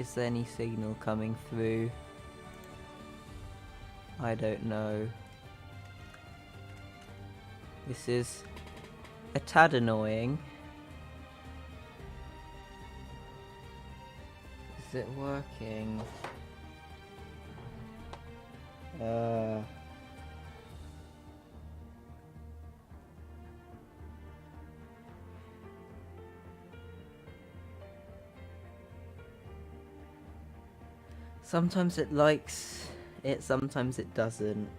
Is there any signal coming through? I don't know. This is a tad annoying. Is it working? Sometimes it likes it, sometimes it doesn't.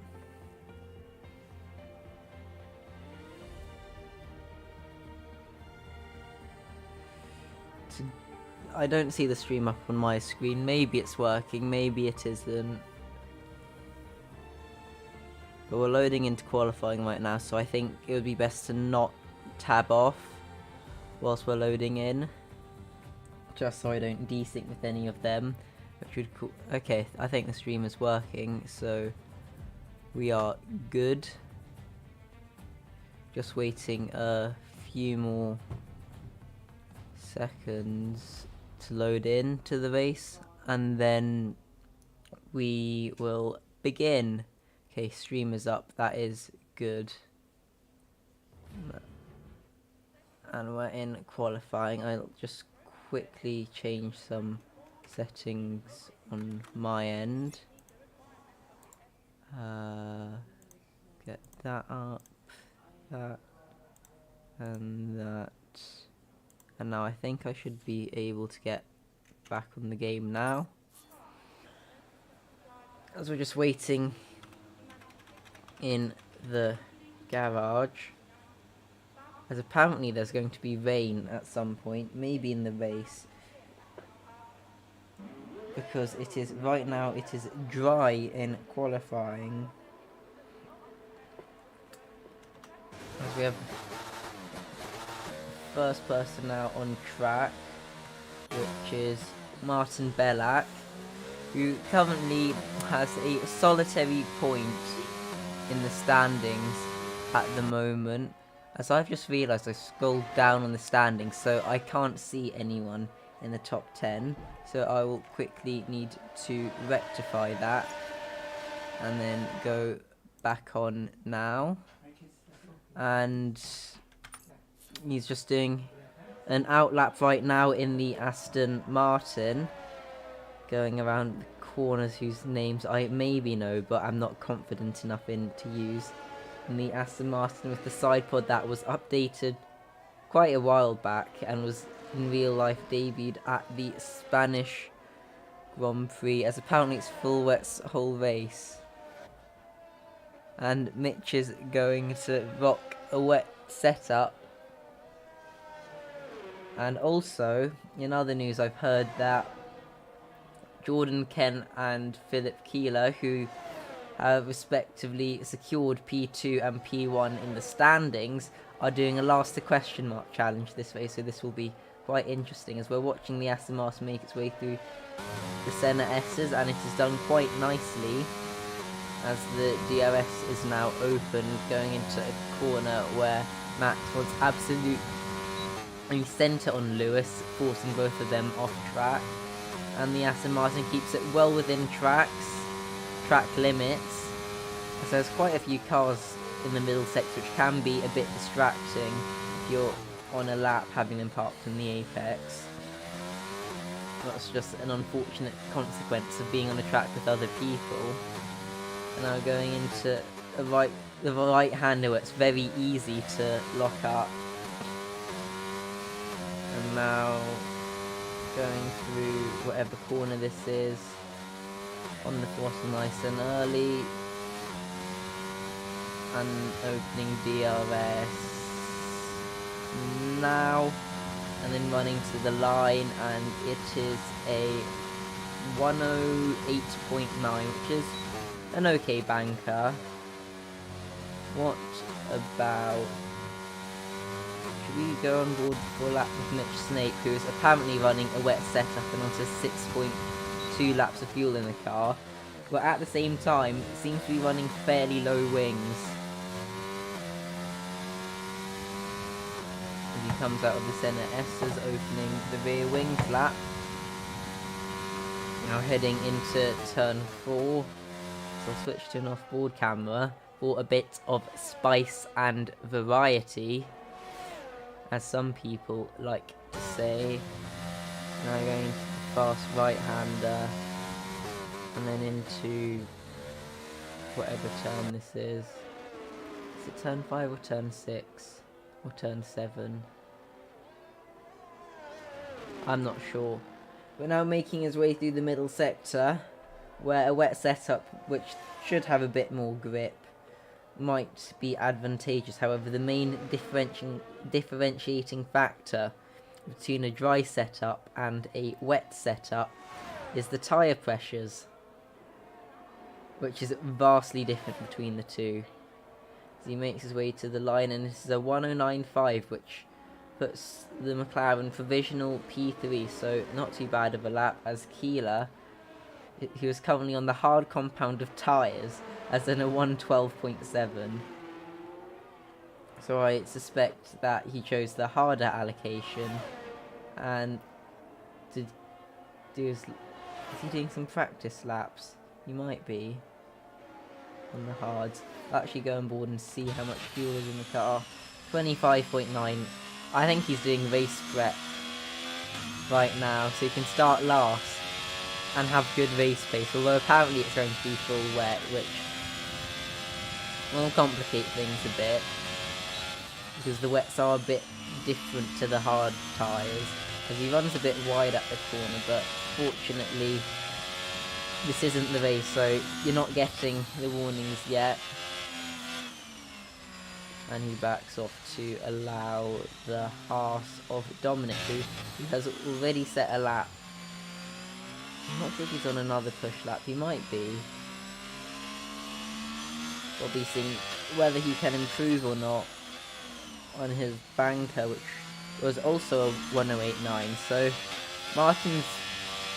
I don't see the stream up on my screen. Maybe it's working, maybe it isn't. But we're loading into qualifying right now, so I think it would be best to not tab off whilst we're loading in. Just so I don't desync with any of them. Which would cool. Okay, I think the stream is working, so we are good. Just waiting a few more seconds to load in to the race, and then we will begin. Okay, stream is up, that is good. And we're in qualifying. I'll just quickly change some settings on my end. Get that up, that, and that. And now I think I should be able to get back on the game now. As we're just waiting in the garage. As apparently there's going to be rain at some point, maybe in the race. Because it is, right now it is dry in qualifying. As we have first person now on track, which is Martin Bellac, who currently has a solitary point in the standings at the moment. As I've just realised, I scrolled down on the standings, so I can't see anyone in the top 10. So I will quickly need to rectify that and then go back on now. And he's just doing an outlap right now in the Aston Martin, going around the corners whose names I maybe know, but I'm not confident enough in to use. In the Aston Martin with the side pod that was updated quite a while back and was in real life debuted at the Spanish Grand Prix, as apparently it's full wet whole race. And Mitch is going to rock a wet setup. And also, in other news, I've heard that Jordan Kent and Philip Keeler, who have respectively secured P2 and P1 in the standings, are doing a last question mark challenge this way, so this will be quite interesting as we're watching the Aston Martin make its way through the Senna S's, and it is done quite nicely as the DRS is now open, going into a corner where Max wants absolute centre on Lewis, forcing both of them off track, and the Aston Martin keeps it well within track limits. So there's quite a few cars in the middle sector, which can be a bit distracting if you're on a lap having them parked in the apex. That's just an unfortunate consequence of being on a track with other people. And now going into the right-hander where it's very easy to lock up. And now going through whatever corner this is, on the throttle nice and early, and opening DRS now, and then running to the line, and it is a 108.9, which is an okay banker. What about, should we go on board for a lap with Mitch Snake, who is apparently running a wet setup and onto 6.2 laps of fuel in the car, but at the same time seems to be running fairly low wings. As he comes out of the Senna S's, opening the rear wing flap. Now heading into turn 4. So I'll switch to an off-board camera for a bit of spice and variety, as some people like to say. Now going to the fast right-hander, and then into whatever turn this is. Is it turn 5 or turn 6? Or turn 7? I'm not sure. But now making his way through the middle sector, where a wet setup, which should have a bit more grip, might be advantageous. However, the main differentiating factor between a dry setup and a wet setup is the tyre pressures, which is vastly different between the two. As he makes his way to the line, and this is a 109.5, which puts the McLaren provisional P3, so not too bad of a lap, as Keeler, he was currently on the hard compound of tyres, as in a 112.7. So I suspect that he chose the harder allocation, and to do is he doing some practice laps? He might be on the hards. I'll actually go on board and see how much fuel is in the car. 25.9. I think he's doing race prep right now, so he can start last and have good race pace, although apparently it's going to be full wet, which will complicate things a bit, because the wets are a bit different to the hard tyres, as he runs a bit wide at the corner, but fortunately this isn't the race, so you're not getting the warnings yet. And he backs off to allow the Haas of Dominic, who has already set a lap. I'm not sure if he's on another push lap. He might be. We'll be seeing whether he can improve or not on his banker, which was also a 108.9. So Martin's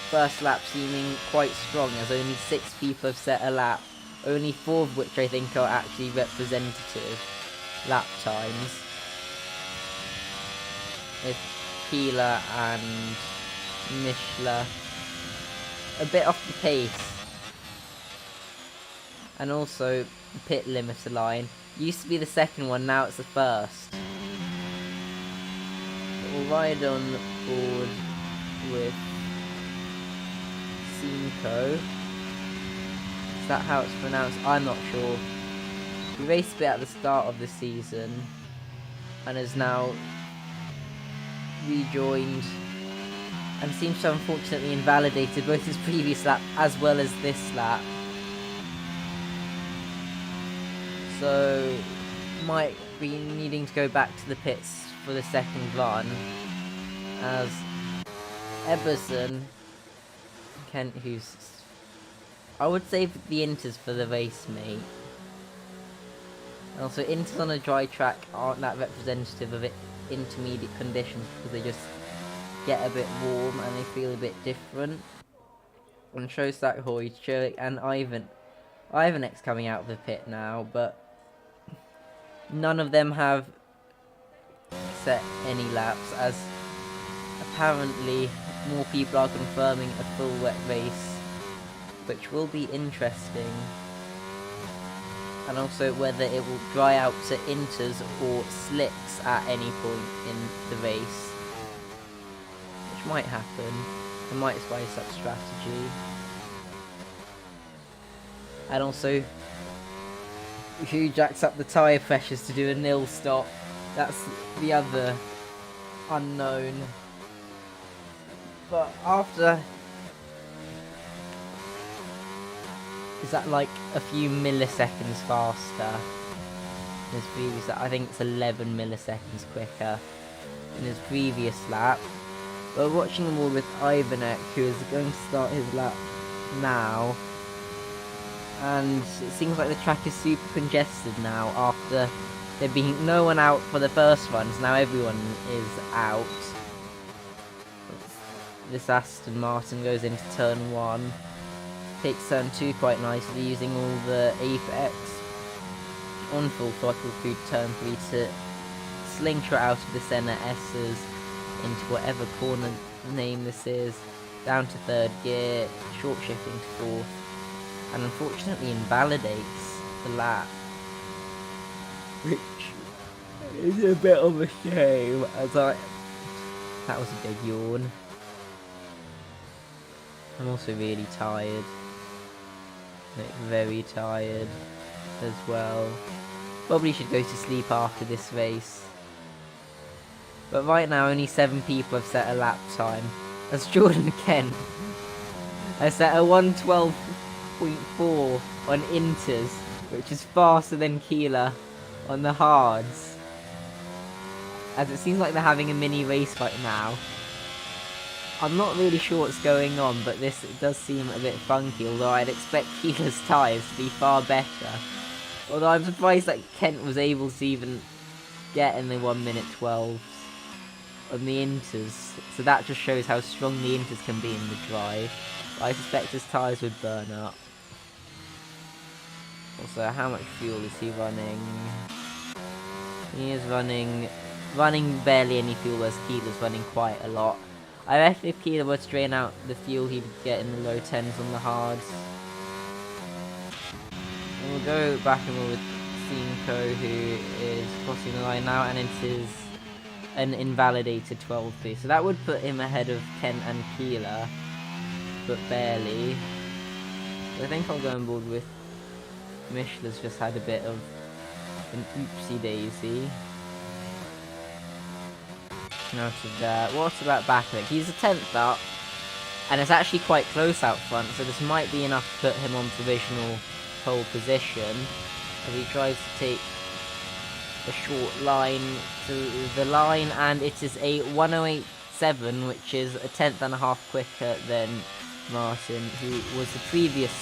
first lap seeming quite strong, as only 6 people have set a lap, only 4 of which I think are actually representative lap times. With Keeler and Mishler a bit off the pace. And also the pit limiter line. Used to be the second one, now it's the first. We'll ride on board with Simco. Is that how it's pronounced? I'm not sure. He raced a bit at the start of the season and has now rejoined, and seems to have unfortunately invalidated both his previous lap as well as this lap. So might be needing to go back to the pits for the second run, as Eberson, Kent, who's, I would say the Inters for the race mate. And also Inters on a dry track aren't that representative of intermediate conditions, because they just get a bit warm and they feel a bit different. And Shostak, Hoy, Churik and Ivanek's coming out of the pit now, but none of them have set any laps, as apparently more people are confirming a full wet race, which will be interesting. And also whether it will dry out to inters or slicks at any point in the race, which might happen. It might spice up strategy. And also, who jacks up the tyre pressures to do a nil stop? That's the other unknown. But after, is that like a few milliseconds faster in his previous lap? I think it's 11 milliseconds quicker in his previous lap. We're watching him all with Ivanek, who is going to start his lap now. And it seems like the track is super congested now after there being no one out for the first runs. Now everyone is out. This Aston Martin goes into turn 1. Takes turn 2 quite nicely, using all the apex on full throttle through turn 3 to slingshot out of the Senna S's into whatever corner name this is. down to third gear, short shifting to fourth, and unfortunately invalidates the lap, which is a bit of a shame, that was a big yawn. I'm also really tired, like very tired as well. Probably should go to sleep after this race. But right now only 7 people have set a lap time. That's Jordan Kent. I set a 1:12.4 on inters, which is faster than Keeler on the hards. As it seems like they're having a mini race right now. I'm not really sure what's going on, but this does seem a bit funky, although I'd expect Keeler's tyres to be far better. Although I'm surprised that Kent was able to even get in the 1:12s on the inters. So that just shows how strong the inters can be in the drive. But I suspect his tyres would burn up. Also, how much fuel is he running? He is running barely any fuel, as Keeler's running quite a lot. I reckon if Keeler were to drain out the fuel, he'd get in the low 10s on the hards. And we'll go back and we're with Cinco, who is crossing the line now, and it is an invalidated 12p. So that would put him ahead of Kent and Keeler, but barely. So I think I'll go on board with Michelin's just had a bit of an oopsie daisy. Out of that, what about Bakovic? He's a 10th up, and it's actually quite close out front, so this might be enough to put him on provisional pole position as he tries to take a short line to the line, and it is a 1:08.7, which is a 10th and a half quicker than Martin, who was the previous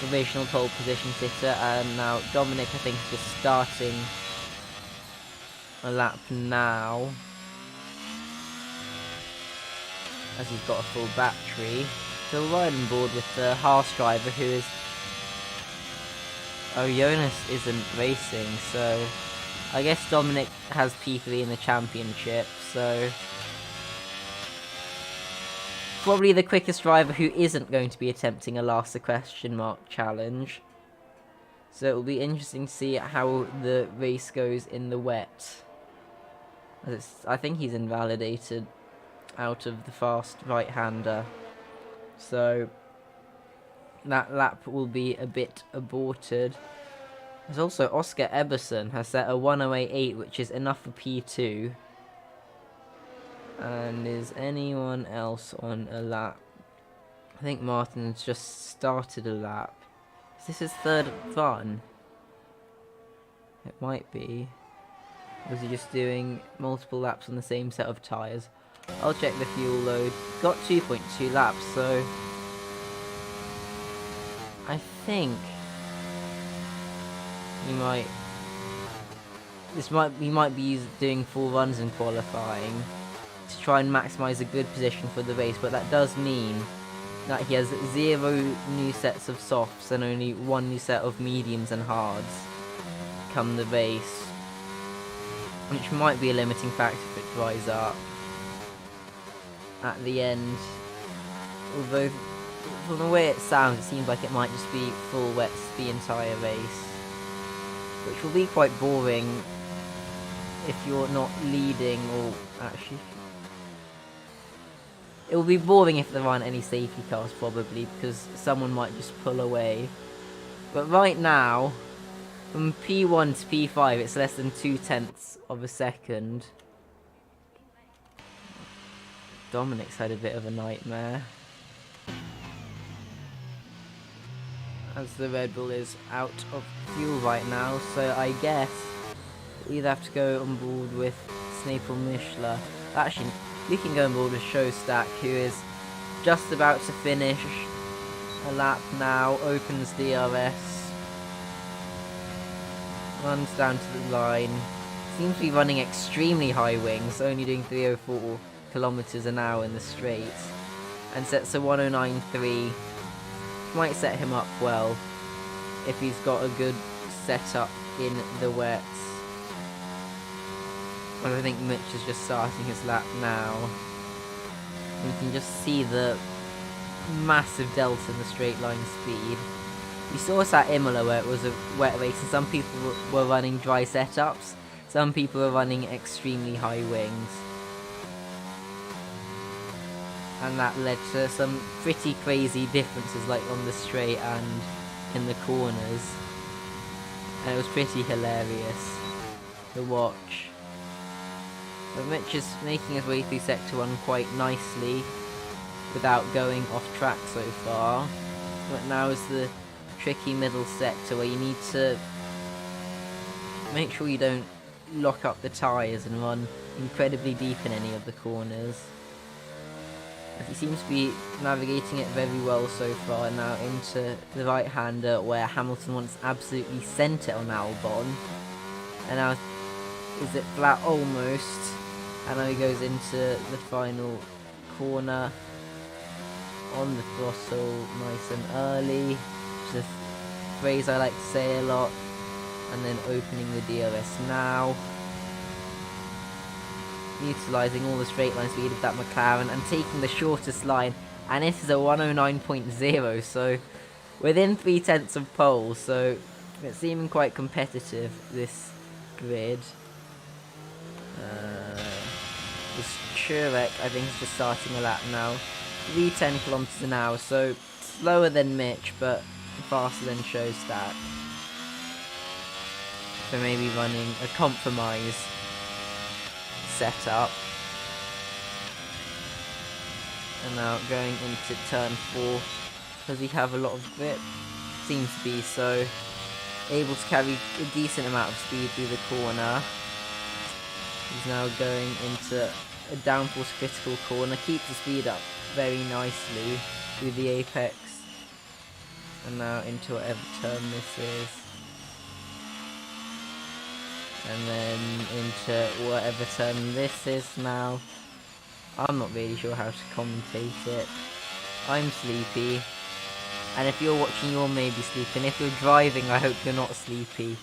provisional pole position sitter, and now Dominic, I think, is just starting a lap now, as he's got a full battery. So we'll ride on board with the Haas driver, who is... Oh, Jonas isn't racing, so... I guess Dominic has P3 in the championship, so... Probably the quickest driver who isn't going to be attempting a last question mark challenge. So it will be interesting to see how the race goes in the wet. I think he's invalidated out of the fast right-hander, so that lap will be a bit aborted. There's also Oscar Eberson has set a 1:08.8, which is enough for P2. And is anyone else on a lap? I think Martin's just started a lap. Is this his third run? It might be. Or is he just doing multiple laps on the same set of tyres? I'll check the fuel load. Got 2.2 laps, so I think he might be doing 4 runs in qualifying to try and maximise a good position for the race, but that does mean that he has 0 new sets of softs and only 1 new set of mediums and hards come the race, which might be a limiting factor if it dries up at the end. Although from the way it sounds, it seems like it might just be full wets the entire race, which will be quite boring if you're not leading, or actually it will be boring if there aren't any safety cars, probably, because someone might just pull away. But right now, from P1 to P5, it's less than 0.2 of a second. Dominic's had a bit of a nightmare, as the Red Bull is out of fuel right now, so I guess we'll either have to go on board with Snape or Michelin. Actually, we can go on board with Showstack, who is just about to finish a lap now, opens DRS, runs down to the line, seems to be running extremely high wings, only doing 304 kilometers an hour in the straight, and sets a 1:09.3. Might set him up well if he's got a good setup in the wets. And I think Mitch is just starting his lap now. You can just see the massive delta in the straight line speed. We saw us at Imola where it was a wet race and some people were running dry setups, some people were running extremely high wings. And that led to some pretty crazy differences, like on the straight and in the corners. And it was pretty hilarious to watch. But Mitch is making his way through Sector 1 quite nicely without going off track so far. But now is the tricky middle sector where you need to make sure you don't lock up the tyres and run incredibly deep in any of the corners. As he seems to be navigating it very well so far, now into the right-hander where Hamilton wants absolutely sent it on Albon. And now is it flat almost? And now he goes into the final corner on the throttle nice and early, which is a phrase I like to say a lot. And then opening the DRS now, utilising all the straight line speed of that McLaren and taking the shortest line, and it is a 109.0, so within 3/10 of pole, so it's seeming quite competitive, this grid. This Churek, I think, is just starting a lap now. 310 kilometers an hour, so slower than Mitch, but faster than Showstack. So maybe running a compromise setup. And now going into turn 4. Does he have a lot of grip? Seems to be, so able to carry a decent amount of speed through the corner. He's now going into a downforce critical corner, keeps the speed up very nicely through the apex. And now into whatever turn this is. And then into whatever turn this is now. I'm not really sure how to commentate it. I'm sleepy. And if you're watching, you're maybe sleepy. And if you're driving, I hope you're not sleepy.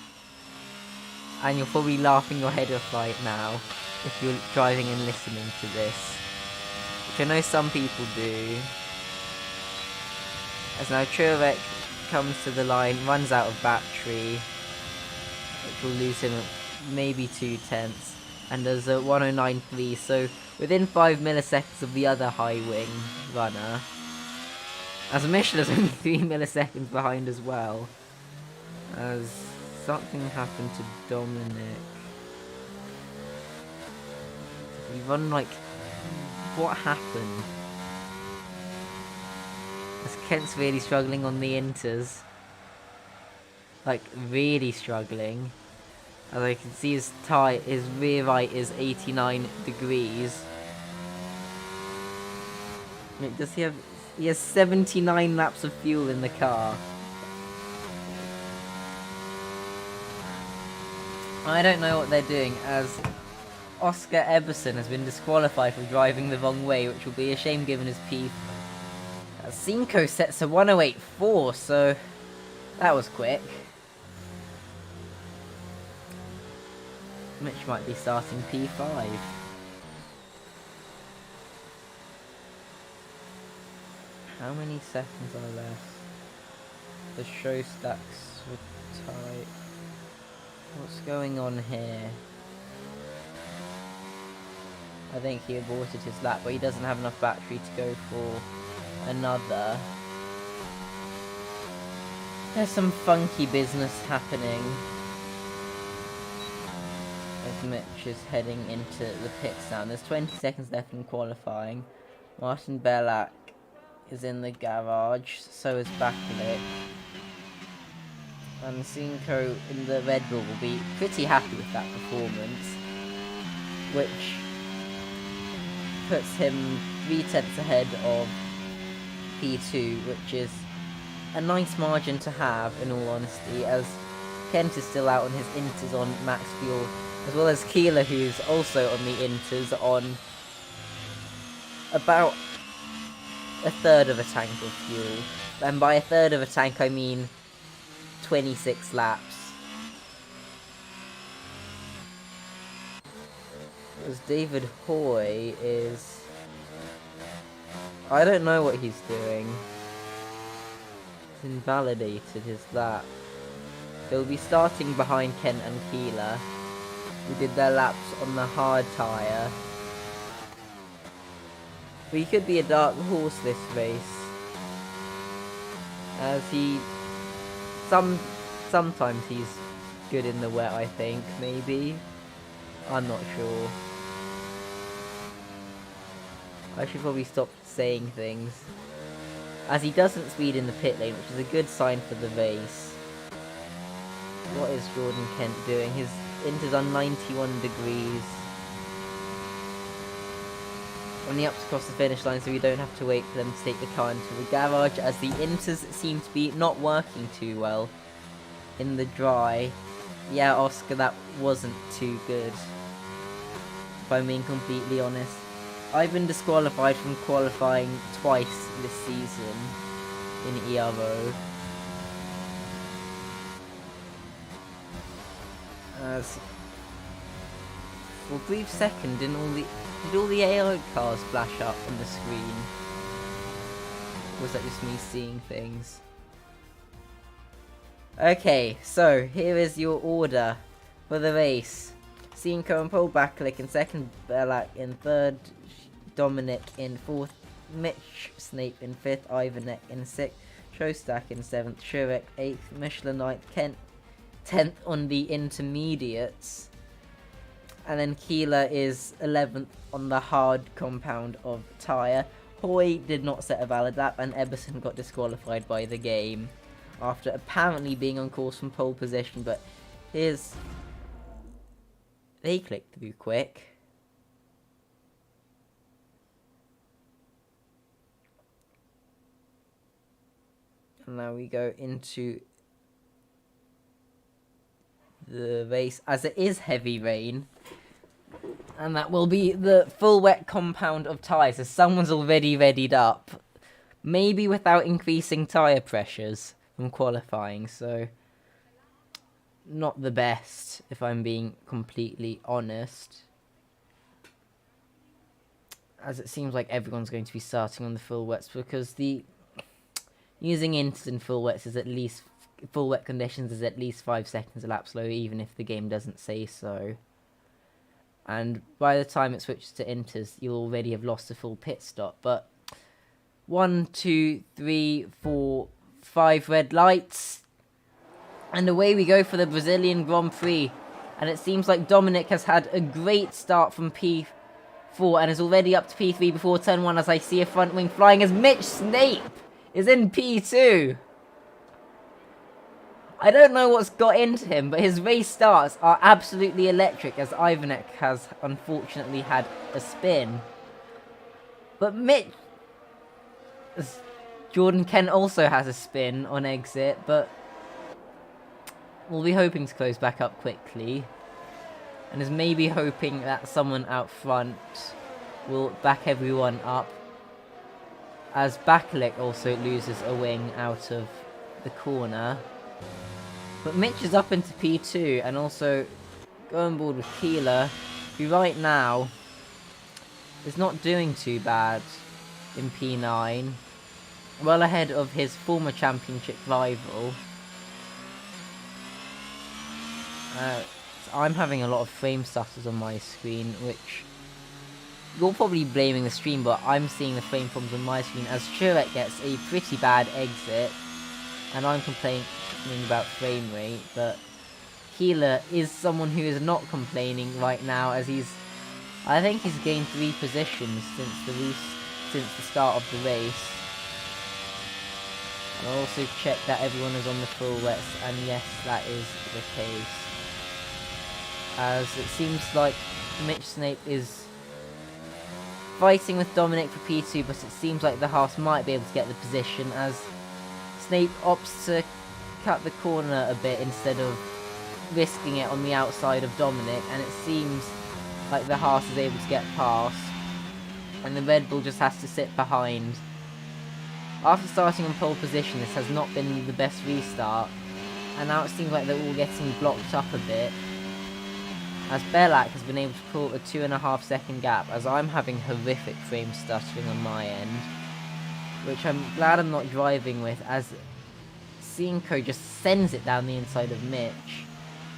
And you're probably laughing your head off right now if you're driving and listening to this, which I know some people do. As now Churek comes to the line, runs out of battery, which will lose him maybe 2/10, and does a 109.3, so within 5 milliseconds of the other high wing runner. As Michelin is only 3 milliseconds behind as well, as something happened to Dominic. He run like... what happened? As Kent's really struggling on the inters. Like, really struggling. As I can see his rear right is 89 degrees. Wait, does he have... he has 79 laps of fuel in the car. I don't know what they're doing, as Oscar Eberson has been disqualified for driving the wrong way, which will be a shame given his P. Cinco sets a 108.4, so that was quick. Mitch might be starting P5. How many seconds are left? The show stacks were tight. What's going on here? I think he aborted his lap, but he doesn't have enough battery to go for another. There's some funky business happening as Mitch is heading into the pits now. There's 20 seconds left in qualifying. Martin Bellac is in the garage, so is Bakulik. And Cinco in the Red Bull will be pretty happy with that performance, which puts him 3/10 ahead of P2, which is a nice margin to have, in all honesty, as Kent is still out on his inters on max fuel, as well as Keeler, who's also on the inters on about a third of a tank of fuel. And by a third of a tank, I mean 26 laps. As David Hoy is I don't know what he's doing. It's invalidated, is that? He'll be starting behind Kent and Keeler, who did their laps on the hard tyre. But he could be a dark horse this race, as he sometimes he's good in the wet, I think, maybe. I'm not sure. I should probably stop saying things, as he doesn't speed in the pit lane, which is a good sign for the race. What is Jordan Kent doing? His Inter's on 91 degrees. On the ups across the finish line, so we don't have to wait for them to take the car into the garage, as the Inters seem to be not working too well in the dry. Yeah, Oscar, that wasn't too good, if I'm being completely honest. I've been disqualified from qualifying twice this season in ERO. As for a brief second, did all the AI cars flash up on the screen? Or was that just me seeing things? Okay, so here is your order for the race. Cinco in pole, Bakalik in second, Belak in third, Dominic in fourth, Mitch Snape in fifth, Ivanek in sixth, Shostak in seventh, Shurek eighth, Michelin ninth, Kent 10th on the intermediates, and then Keeler is 11th on the hard compound of tyre. Hoy did not set a valid lap, and Eberson got disqualified by the game after apparently being on course from pole position, but they clicked through quick. And now we go into the race, as it is heavy rain, and that will be the full wet compound of tyres, as someone's already readied up, maybe without increasing tyre pressures from qualifying, so not the best, if I'm being completely honest, as it seems like everyone's going to be starting on the full wets, because using Inters in full wets is at least full wet conditions is at least 5 seconds a lap slower, even if the game doesn't say so. And by the time it switches to Inters, you'll already have lost a full pit stop. But 1, 2, 3, 4, 5 red lights, and away we go for the Brazilian Grand Prix. And it seems like Dominic has had a great start from P4 and is already up to P3 before turn 1, as I see a front wing flying as Mitch Snape is in P2. I don't know what's got into him, but his race starts are absolutely electric, as Ivanek has unfortunately had a spin. But Jordan Kent also has a spin on exit, but we'll be hoping to close back up quickly, and is maybe hoping that someone out front will back everyone up, as Bakalik also loses a wing out of the corner. But Mitch is up into P2, and also going board with Keeler, who right now is not doing too bad in P9, well ahead of his former championship rival. I'm having a lot of frame stutters on my screen, which you're probably blaming the stream, but I'm seeing the frame problems on my screen, as Shurek gets a pretty bad exit, and I'm complaining about frame rate, but Keeler is someone who is not complaining right now, as I think he's gained 3 positions since the start of the race. And I'll also check that everyone is on the full wets, and yes, that is the case, as it seems like Mitch Snape is fighting with Dominic for P2, but it seems like the Haas might be able to get the position, as Snape opts to cut the corner a bit instead of risking it on the outside of Dominic, and it seems like the Haas is able to get past, and the Red Bull just has to sit behind. After starting on pole position, this has not been the best restart, and now it seems like they're all getting blocked up a bit, as Belak has been able to pull a 2.5 second gap, as I'm having horrific frame stuttering on my end. which I'm glad I'm not driving with, as Cinco just sends it down the inside of Mitch,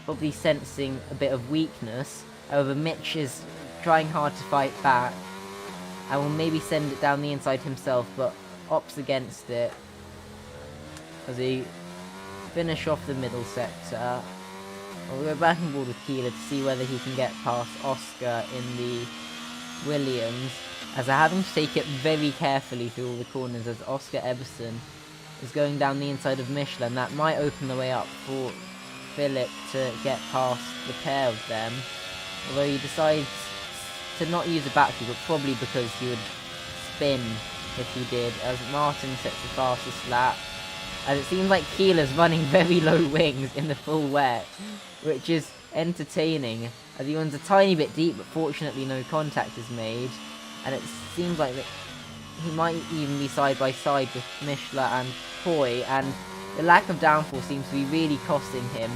probably sensing a bit of weakness. However, Mitch is trying hard to fight back, and will maybe send it down the inside himself, but opts against it as he finish off the middle sector. We'll go back and forth with Keeler to see whether he can get past Oscar in the Williams, as they're having to take it very carefully through all the corners, as Oscar Eberson is going down the inside of Michelin. That might open the way up for Philip to get past the pair of them, although he decides to not use a battery, but probably because he would spin if he did, as Martin sets the fastest lap. As it seems like Keeler's running very low wings in the full wet, which is entertaining, as he runs a tiny bit deep, but fortunately no contact is made, and it seems like that he might even be side by side with Michelin and Hoy, and the lack of downforce seems to be really costing him,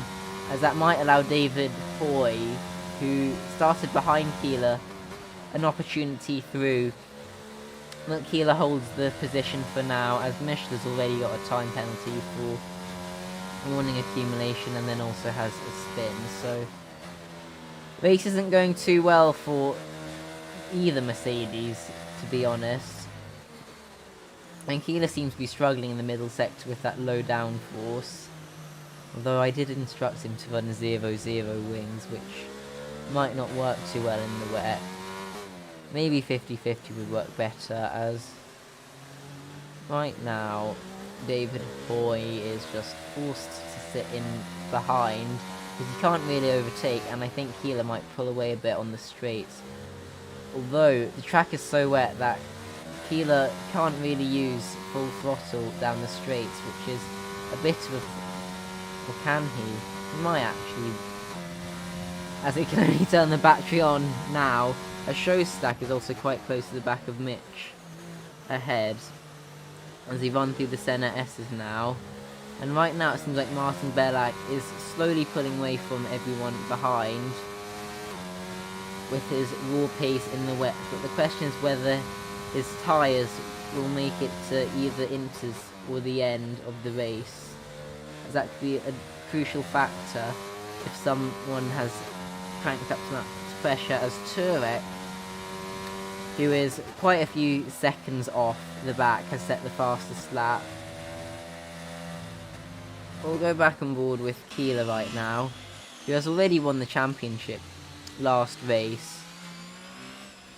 as that might allow David Hoy, who started behind Keeler, an opportunity through. But Keeler holds the position for now, as Michelin's already got a time penalty for warning accumulation, and then also has a spin, so race isn't going too well for either Mercedes, to be honest. And Keeler seems to be struggling in the middle sector with that low downforce, although I did instruct him to run 0-0 wings, which might not work too well in the wet. Maybe 50-50 would work better, as right now David Hoy is just forced to sit in behind, because he can't really overtake, and I think Keeler might pull away a bit on the straights. Although the track is so wet that Keeler can't really use full throttle down the straights, which is a bit of a... or can he? He might actually, as he can only turn the battery on now. A show stack is also quite close to the back of Mitch ahead, as he runs through the Senna S's now. And right now it seems like Martin Bellac is slowly pulling away from everyone behind with his raw pace in the wet, but the question is whether his tyres will make it to either Inters or the end of the race, as that could be a crucial factor if someone has cranked up too much pressure, as Turek, who is quite a few seconds off the back, has set the fastest lap. We'll go back on board with Keeler right now, who has already won the championship last race,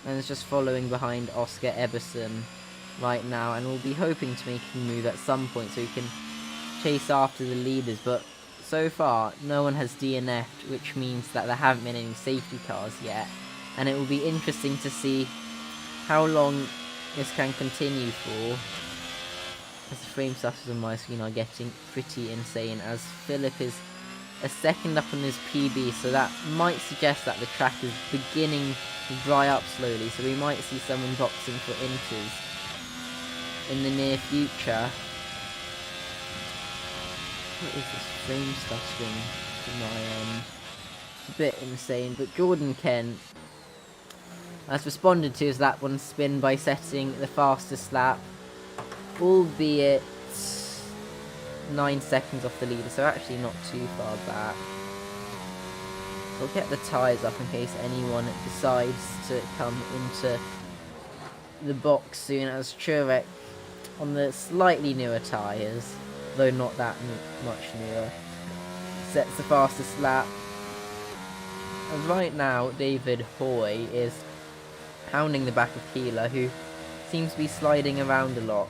and is just following behind Oscar Eberson right now, and will be hoping to make a move at some point so he can chase after the leaders, but so far no one has DNF'd, which means that there haven't been any safety cars yet, and it will be interesting to see how long this can continue for, as the frame stuffs on my screen are getting pretty insane, as Philip is a second up on his PB, so that might suggest that the track is beginning to dry up slowly, so we might see someone boxing for Inters in the near future. What is this frame stuff swing from my end? It's a bit insane, but Jordan Kent has responded to his lap one spin by setting the fastest lap, albeit 9 seconds off the leader, so actually not too far back. We'll get the tyres up in case anyone decides to come into the box soon, as Turek on the slightly newer tyres, though not that much newer, sets the fastest lap. And right now David Hoy is hounding the back of Keeler, who seems to be sliding around a lot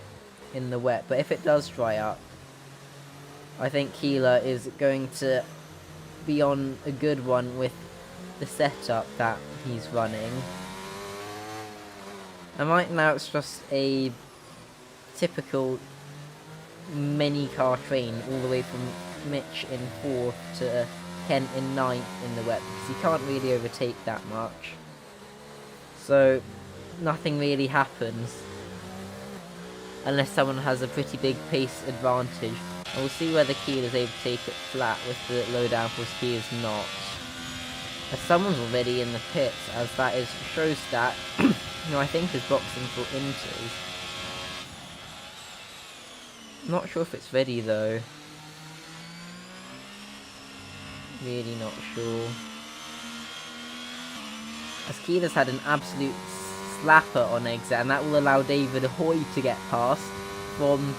in the wet, but if it does dry up, I think Keeler is going to be on a good one with the setup that he's running. And right now it's just a typical mini car train, all the way from Mitch in 4th to Kent in 9th in the wet, because he can't really overtake that much. So nothing really happens unless someone has a pretty big pace advantage. And we'll see whether Keeler is able to take it flat with the low downforce. He is not, as someone's already in the pits, as that is Showstack, who I think is boxing for Inters. Not sure if it's ready though. Really not sure. As Keeler's had an absolute slapper on exit, and that will allow David Hoy to get past from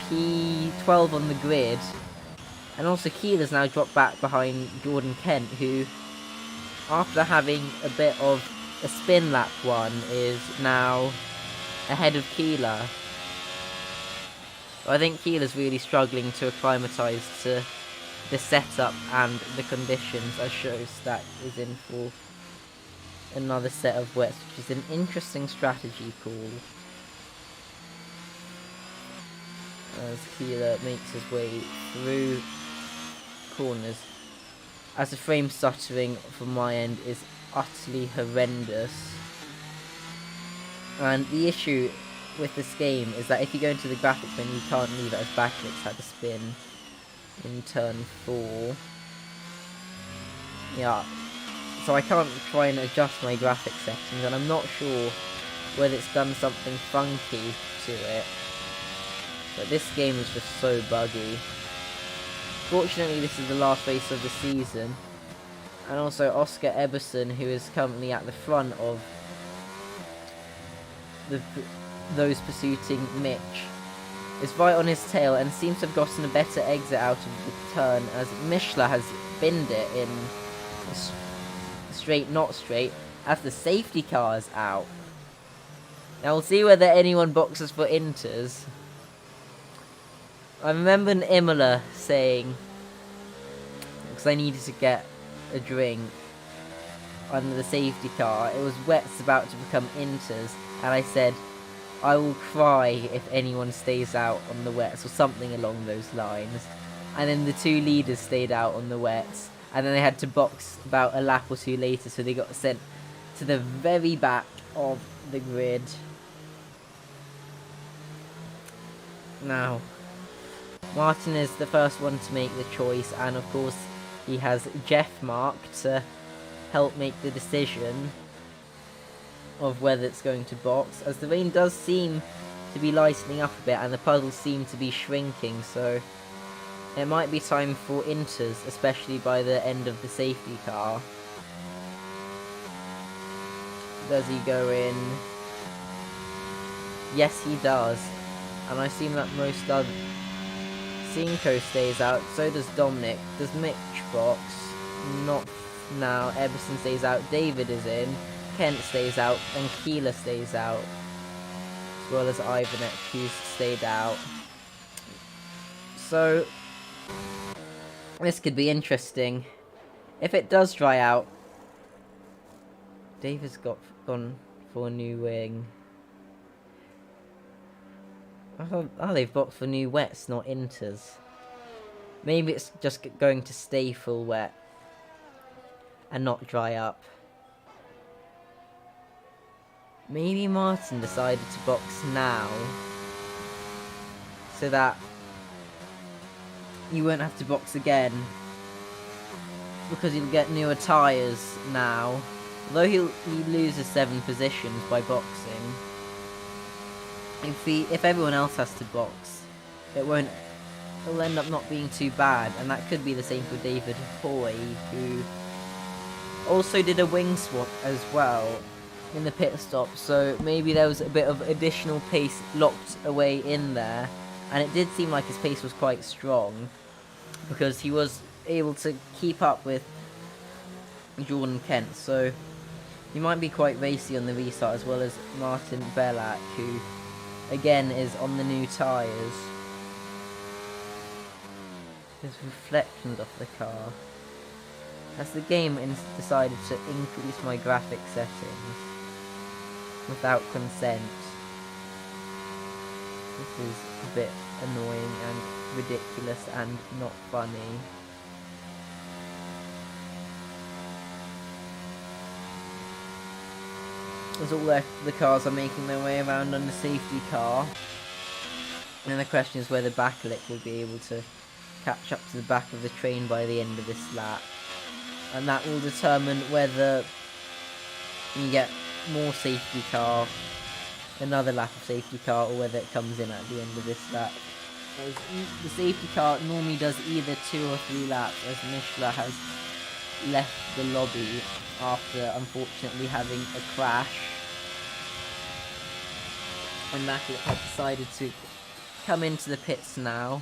P12 on the grid. And also Keeler's now dropped back behind Jordan Kent, who, after having a bit of a spin lap one, is now ahead of Keeler. I think Keeler's really struggling to acclimatise to the setup and the conditions, as shows that is in for another set of wets, which is an interesting strategy call. As Keeler makes his way through corners, as the frame stuttering from my end is utterly horrendous. And the issue with this game is that if you go into the graphics menu, you can't leave it as backlinks had to spin in turn 4. Yeah, so I can't try and adjust my graphic settings, and I'm not sure whether it's done something funky to it. But this game is just so buggy. Fortunately, this is the last race of the season, and also Oscar Eberson, who is currently at the front of those pursuing Mitch, is right on his tail and seems to have gotten a better exit out of the turn, as Mishler has binned it in straight, not straight, as the safety car is out. Now we'll see whether anyone boxes for inters. I remember an Imola saying, because I needed to get a drink under the safety car, it was wets about to become inters, and I said, I will cry if anyone stays out on the wets, or something along those lines. And then the two leaders stayed out on the wets, and then they had to box about a lap or two later, so they got sent to the very back of the grid. Now, Martin is the first one to make the choice, and of course he has Jeff marked to help make the decision of whether it's going to box, as the rain does seem to be lightening up a bit and the puddles seem to be shrinking, so it might be time for inters, especially by the end of the safety car. Does he go in? Yes, he does. And I assume that most other... Cinco stays out, so does Dominic. Does Mitch box? Not now. Eberson stays out, David is in, Kent stays out, and Keeler stays out. As well as Ivanek, who's stayed out. So, this could be interesting. If it does dry out, David's gone for a new wing. Oh, they've boxed for new wets, not inters. Maybe it's just going to stay full wet and not dry up. Maybe Martin decided to box now, so that you won't have to box again, because you'll get newer tyres now. Although he loses 7 positions by boxing. If everyone else has to box, it'll end up not being too bad, and that could be the same for David Hoy, who also did a wing swap as well in the pit stop, so maybe there was a bit of additional pace locked away in there, and it did seem like his pace was quite strong, because he was able to keep up with Jordan Kent, so he might be quite racy on the restart, as well as Martin Bellac, who again is on the new tyres. There's reflections off the car. As the game decided to increase my graphic settings without consent. This is a bit annoying and ridiculous and not funny. As all the cars are making their way around on the safety car. And the question is whether Bakalik will be able to catch up to the back of the train by the end of this lap. And that will determine whether you get more safety car another lap of safety car or whether it comes in at the end of this lap. As the safety car normally does either 2 or 3 laps, as Mishla has left the lobby after unfortunately having a crash. And Macklet has decided to come into the pits now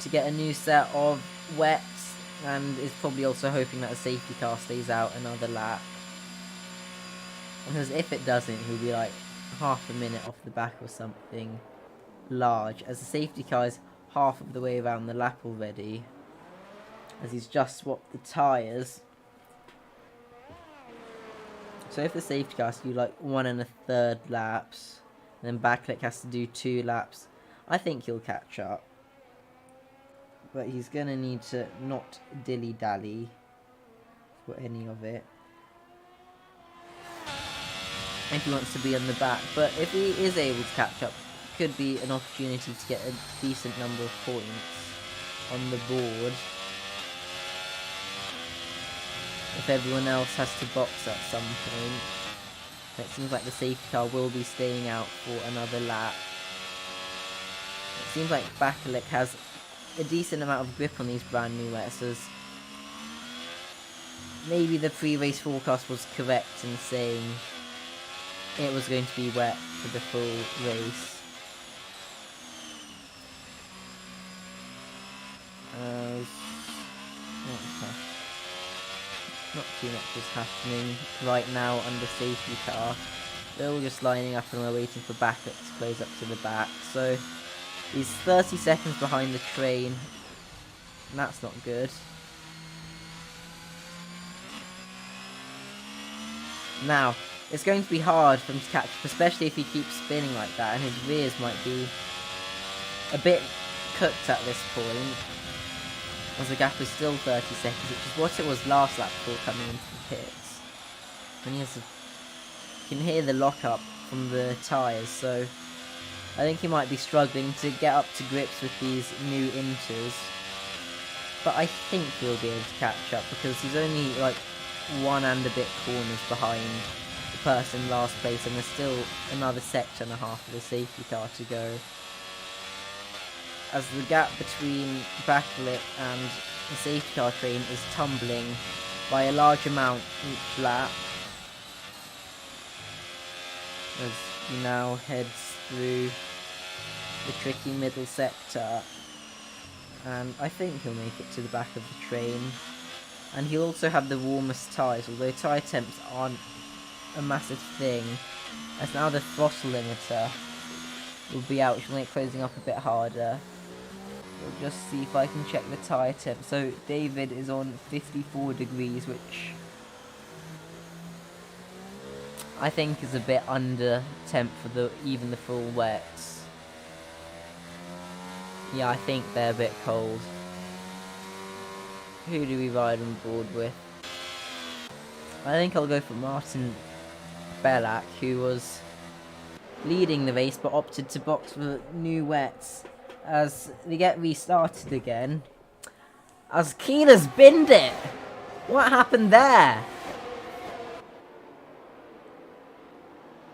to get a new set of wets, and is probably also hoping that a safety car stays out another lap. Because if it doesn't, he'll be like half a minute off the back or something large, as the safety car is half of the way around the lap already, as he's just swapped the tyres. So if the safety car has to do like 1 1/3 laps, and then Backlick has to do 2 laps, I think he'll catch up. But he's going to need to not dilly-dally for any of it if he wants to be on the back. But if he is able to catch up, it could be an opportunity to get a decent number of points on the board if everyone else has to box at some point. It seems like the safety car will be staying out for another lap. It seems like Backlick has a decent amount of grip on these brand new wets, as maybe the pre-race forecast was correct in saying it was going to be wet for the full race. Not too much is happening right now under safety car. They're all just lining up and we're waiting for Backlick to close up to the back. So he's 30 seconds behind the train, and that's not good. Now, it's going to be hard for him to catch up, especially if he keeps spinning like that, and his rears might be a bit cooked at this point, as the gap is still 30 seconds, which is what it was last lap before coming into the pits. And you can hear the lockup from the tyres, so I think he might be struggling to get up to grips with these new inters. But I think he'll be able to catch up, because he's only like 1 and a bit corners behind the person last place, and there's still another sector and a half of the safety car to go. As the gap between Backlick and the safety car train is tumbling by a large amount each lap, as he now heads through the tricky middle sector, and I think he'll make it to the back of the train. And he'll also have the warmest tyres, although tyre temps aren't a massive thing, as now the throttle limiter will be out, which will make closing up a bit harder. We'll just see if I can check the tyre temp. So David is on 54 degrees, which I think is a bit under temp for even the full wets. Yeah, I think they're a bit cold. Who do we ride on board with? I think I'll go for Martin Bellac, who was leading the race but opted to box for new wets as they get restarted again. As Keeler's binned it! What happened there?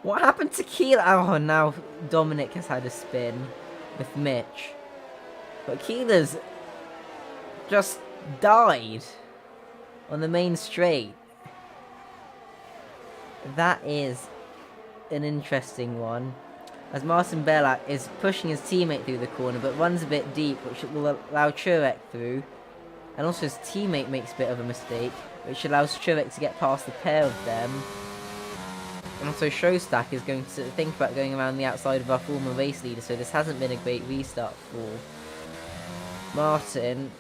What happened to Keeler? Oh, now Dominic has had a spin with Mitch. But Keeler's just died on the main straight. That is an interesting one, as Martin Bellac is pushing his teammate through the corner but runs a bit deep, which will allow Churek through, and also his teammate makes a bit of a mistake, which allows Churek to get past the pair of them. And also Showstack is going to think about going around the outside of our former race leader, so this hasn't been a great restart for Martin,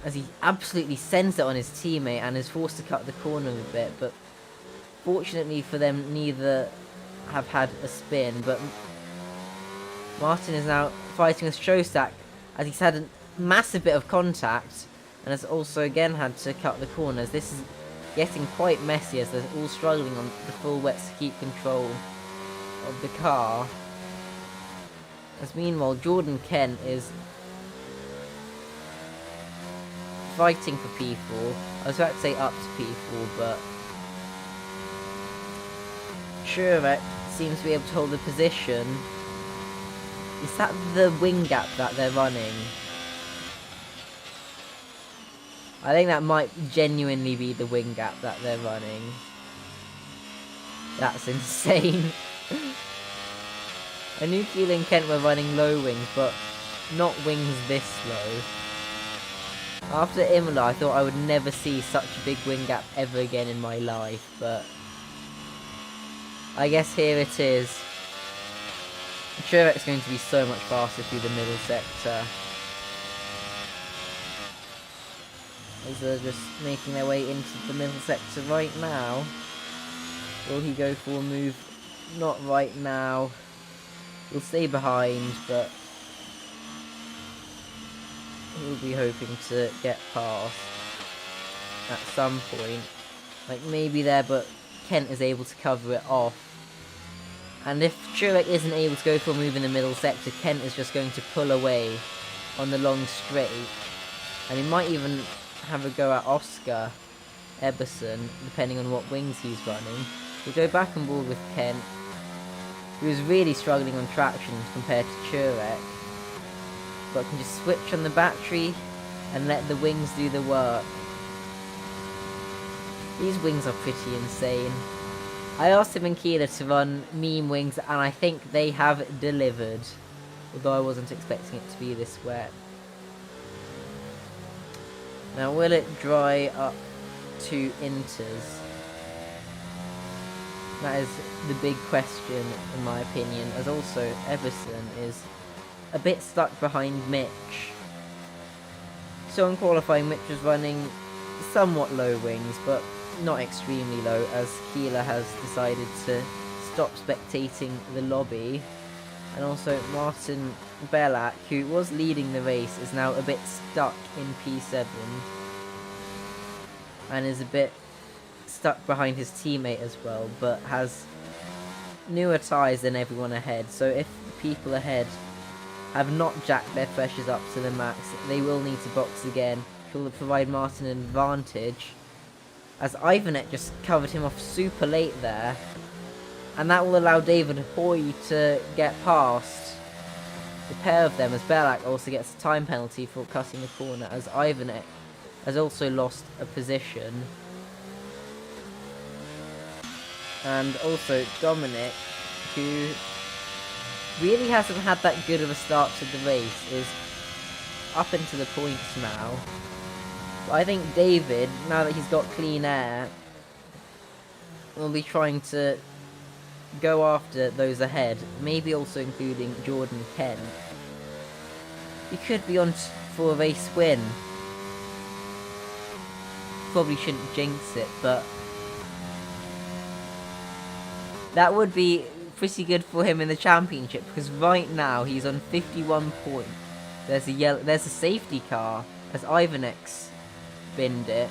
as he absolutely sends it on his teammate and is forced to cut the corner a bit. But fortunately for them, neither have had a spin, but Martin is now fighting with Showstack, as he's had a massive bit of contact and has also again had to cut the corners. This is getting quite messy, as they're all struggling on the full wets to keep control of the car. As meanwhile, Jordan Kent is fighting for P4. I was about to say up to P4, but Churek seems to be able to hold the position. Is that the wing gap that they're running? I think that might genuinely be the wing gap that they're running. That's insane. I knew Keelan and Kent were running low wings, but not wings this low. After Imola, I thought I would never see such a big wing gap ever again in my life, but I guess here it is. Truex going to be so much faster through the middle sector. As they're just making their way into the middle sector right now. Will he go for a move? Not right now. He'll stay behind, but he'll be hoping to get past at some point. Like maybe there, but Kent is able to cover it off. And if Truex isn't able to go for a move in the middle sector, Kent is just going to pull away on the long straight. And he might even have a go at Oscar Eberson, depending on what wings he's running. We'll go back and board with Kent, who is really struggling on traction compared to Truex, but can just switch on the battery and let the wings do the work. These wings are pretty insane. I asked him and Keela to run meme wings, and I think they have delivered, although I wasn't expecting it to be this wet. Now, will it dry up to inters? That is the big question, in my opinion, as also Everson is a bit stuck behind Mitch. So in qualifying, Mitch was running somewhat low wings, but not extremely low, as Keela has decided to stop spectating the lobby. And also Martin Bellac, who was leading the race, is now a bit stuck in P7 and is a bit stuck behind his teammate as well, but has newer tyres than everyone ahead. So if the people ahead have not jacked their pressures up to the max, they will need to box again, which will provide Martin an advantage, as Ivanek just covered him off super late there, and that will allow David Hoy to get past the pair of them, as Bellac also gets a time penalty for cutting the corner, as Ivanek has also lost a position. And also Dominic, who really hasn't had that good of a start to the race, is up into the points now. But I think David, now that he's got clean air, will be trying to go after those ahead, maybe also including Jordan Kent. He could be on for a race win. Probably shouldn't jinx it, but that would be pretty good for him in the championship, because right now he's on 51 points. There's a safety car as Ivanek's binned it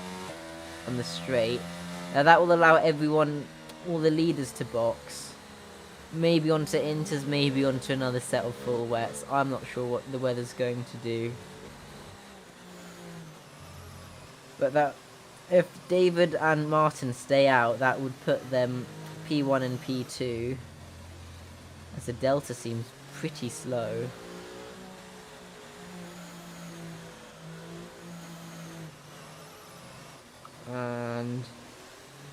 on the straight. Now that will allow everyone, all the leaders, to box. Maybe onto inters, maybe onto another set of full wets. I'm not sure what the weather's going to do. But that, if David and Martin stay out, that would put them P1 and P2, as the delta seems pretty slow. And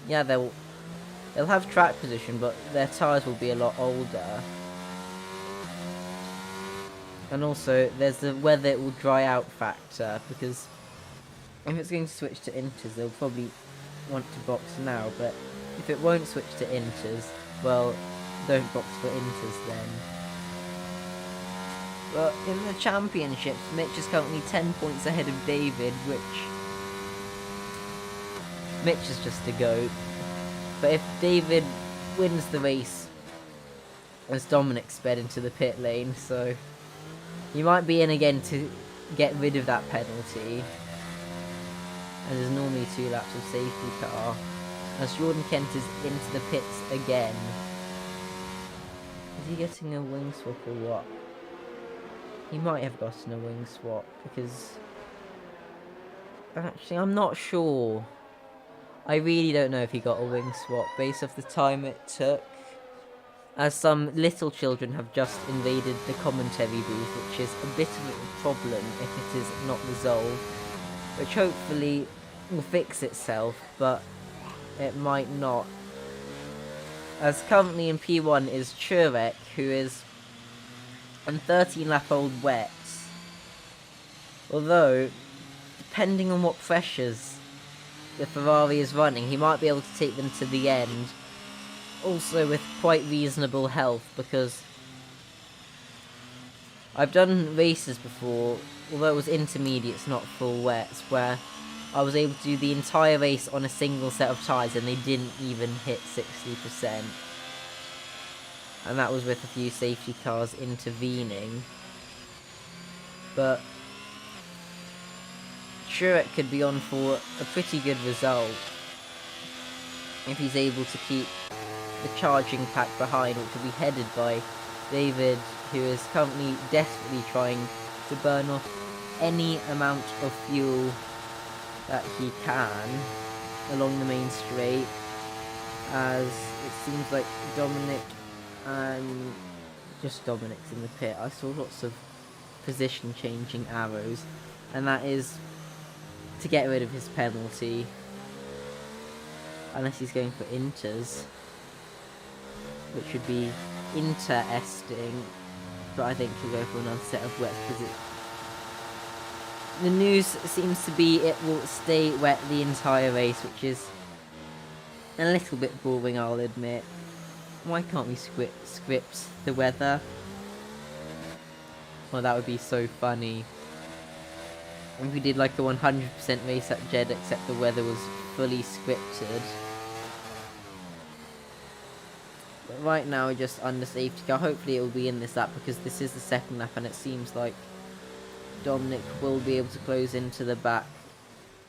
yeah, they'll have track position, but their tyres will be a lot older. And also there's the whether it will dry out factor, because if it's going to switch to inters, they'll probably want to box now, but if it won't switch to inters, well, don't box for inters then. But in the championships, Mitch is currently 10 points ahead of David, which Mitch is just a goat. But if David wins the race, as Dominic sped into the pit lane, so he might be in again to get rid of that penalty. And there's normally 2 laps of safety car, as Jordan Kent is into the pits again. Is he getting a wing swap or what? He might have gotten a wing swap, because actually I'm not sure. I really don't know if he got a wing swap based off the time it took. as some little children have just invaded the commentary booth, which is a bit of a problem if it is not resolved, which hopefully will fix itself, but it might not. As currently in P1 is Churek, who is on 13-lap-old wets. Although, depending on what pressures the Ferrari is running, he might be able to take them to the end. Also with quite reasonable health, because I've done races before, although it was intermediates, not full wets, where I was able to do the entire race on a single set of tyres and they didn't even hit 60%. And that was with a few safety cars intervening. But Churek could be on for a pretty good result if he's able to keep the charging pack behind, which will be headed by David, who is currently desperately trying to burn off any amount of fuel that he can along the main straight, as it seems like Dominic and just Dominic's in the pit. I saw lots of position changing arrows, and that is to get rid of his penalty, unless he's going for inters, which would be interesting, but I think he'll go for another set of wets because the news seems to be it will stay wet the entire race, which is a little bit boring, I'll admit. Why can't we script the weather? Well, that would be so funny. If we did like a 100% race at Jed, except the weather was fully scripted. But right now we're just under safety car. Hopefully it will be in this lap, because this is the second lap and it seems like Dominic will be able to close into the back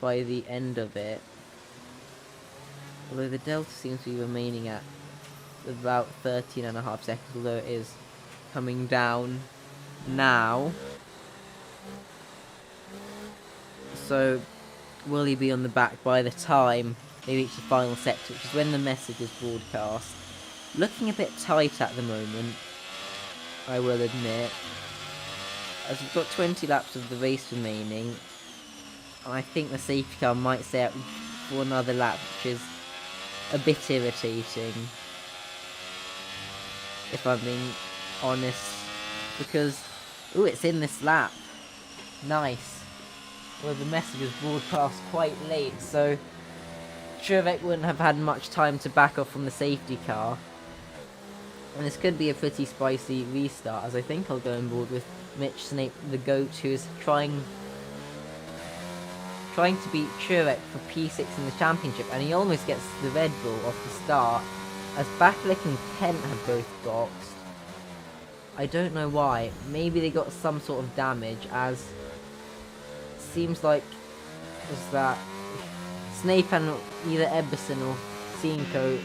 by the end of it. Although the delta seems to be remaining at about 13.5 seconds, although it is coming down now. So will he be on the back by the time they reach the final sector, which is when the message is broadcast? Looking a bit tight at the moment, I will admit, as we've got 20 laps of the race remaining. I think the safety car might stay out for another lap, which is a bit irritating, if I'm being honest, because, ooh, it's in this lap. Nice. Well, the message was broadcast quite late, so Churek wouldn't have had much time to back off from the safety car. And this could be a pretty spicy restart, as I think I'll go on board with Mitch Snape, the GOAT, who is trying to beat Churek for P6 in the championship, and he almost gets the Red Bull off the start, as Backlick and Kent have both boxed. I don't know why. Maybe they got some sort of damage, as seems like was that Snape and either Eberson or Cinco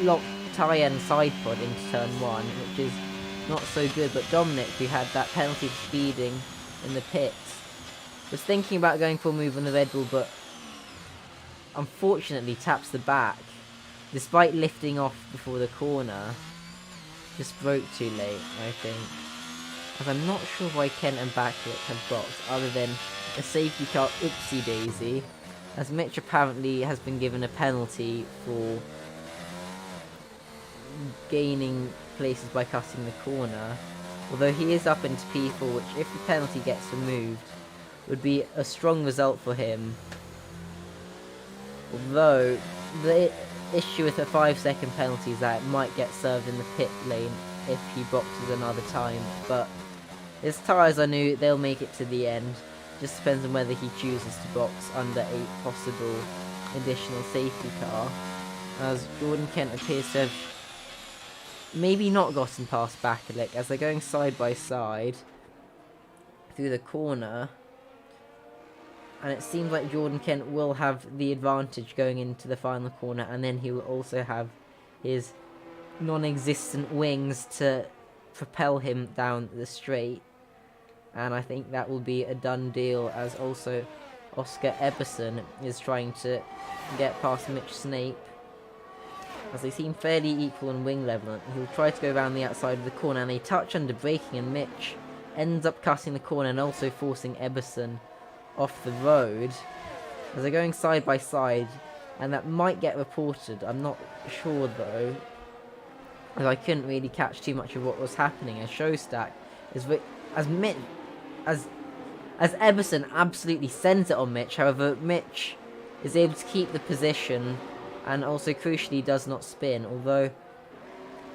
locked tyre and side pod into turn 1, which is not so good. But Dominic, who had that penalty for speeding in the pits, was thinking about going for a move on the Red Bull, but unfortunately taps the back, despite lifting off before the corner. Just broke too late, I think. As I'm not sure why Kent and Backlick have boxed, other than a safety car oopsie daisy, as Mitch apparently has been given a penalty for gaining places by cutting the corner, although he is up into P4, which, if the penalty gets removed, would be a strong result for him. Although the issue with a 5-second penalty is that it might get served in the pit lane if he boxes another time, but his tyres are new, they'll make it to the end. Just depends on whether he chooses to box under a possible additional safety car, as Jordan Kent appears to have maybe not gotten past Backlick, as they're going side by side through the corner, and it seems like Jordan Kent will have the advantage going into the final corner, and then he will also have his non-existent wings to propel him down the straight, and I think that will be a done deal, as also Oscar Eberson is trying to get past Mitch Snape. as they seem fairly equal in wing level, and he'll try to go around the outside of the corner, and they touch under braking, and Mitch ends up cutting the corner and also forcing Eberson off the road, as they're going side by side, and that might get reported. I'm not sure though, as I couldn't really catch too much of what was happening, as Showstack is as Eberson absolutely sends it on Mitch. However, Mitch is able to keep the position and also crucially does not spin, although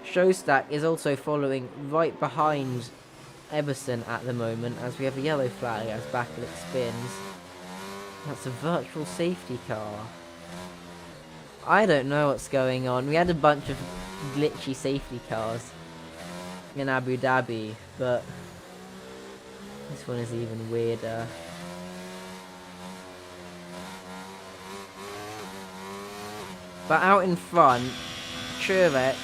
Showstack is also following right behind Eberson at the moment, as we have a yellow flag as Backlick spins. That's a virtual safety car. I don't know what's going on. We had a bunch of glitchy safety cars in Abu Dhabi, but this one is even weirder. But out in front, Churek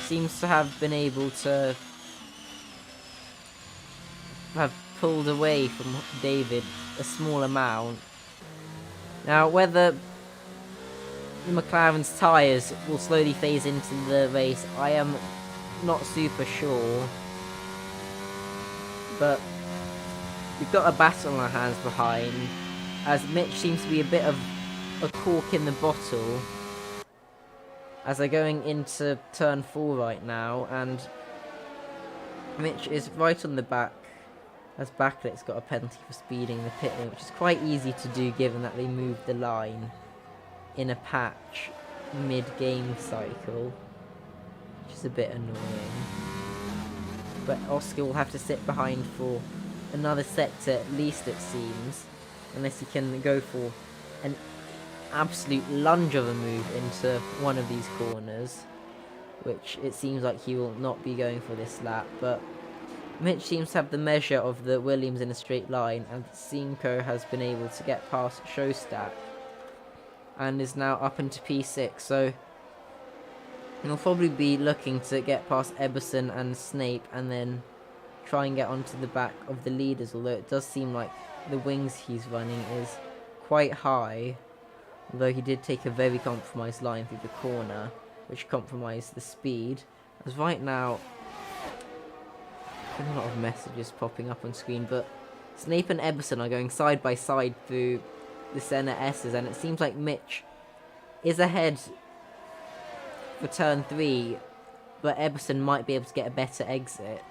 seems to have been able to have pulled away from David a small amount. Now, whether the McLaren's tyres will slowly phase into the race, I am not super sure. But we've got a battle on our hands behind, as Mitch seems to be a bit of a cork in the bottle, as they're going into turn 4 right now, and Mitch is right on the back, as Backlick's got a penalty for speeding the pit lane, which is quite easy to do given that they moved the line in a patch mid-game cycle, which is a bit annoying. But Oscar will have to sit behind for another sector at least, it seems, unless he can go for an absolute lunge of a move into one of these corners, which it seems like he will not be going for this lap. But Mitch seems to have the measure of the Williams in a straight line, and Simcoe has been able to get past Showstack and is now up into P6, so he'll probably be looking to get past Eberson and Snape and then try and get onto the back of the leaders, although it does seem like the wings he's running is quite high, although he did take a very compromised line through the corner, which compromised the speed. As right now, a lot of messages popping up on screen, but Snape and Eberson are going side by side through the Senna S's, and it seems like Mitch is ahead for turn 3, but Eberson might be able to get a better exit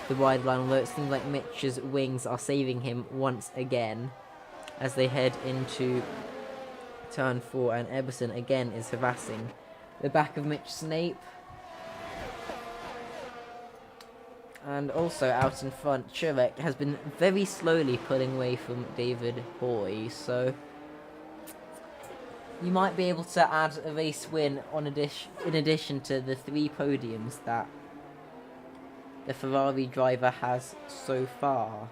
the wide line, although it seems like Mitch's wings are saving him once again as they head into turn 4, and Eberson again is harassing the back of Mitch Snape. And also out in front, Churek has been very slowly pulling away from David Hoy, so you might be able to add a race win in addition to the 3 podiums that the Ferrari driver has so far.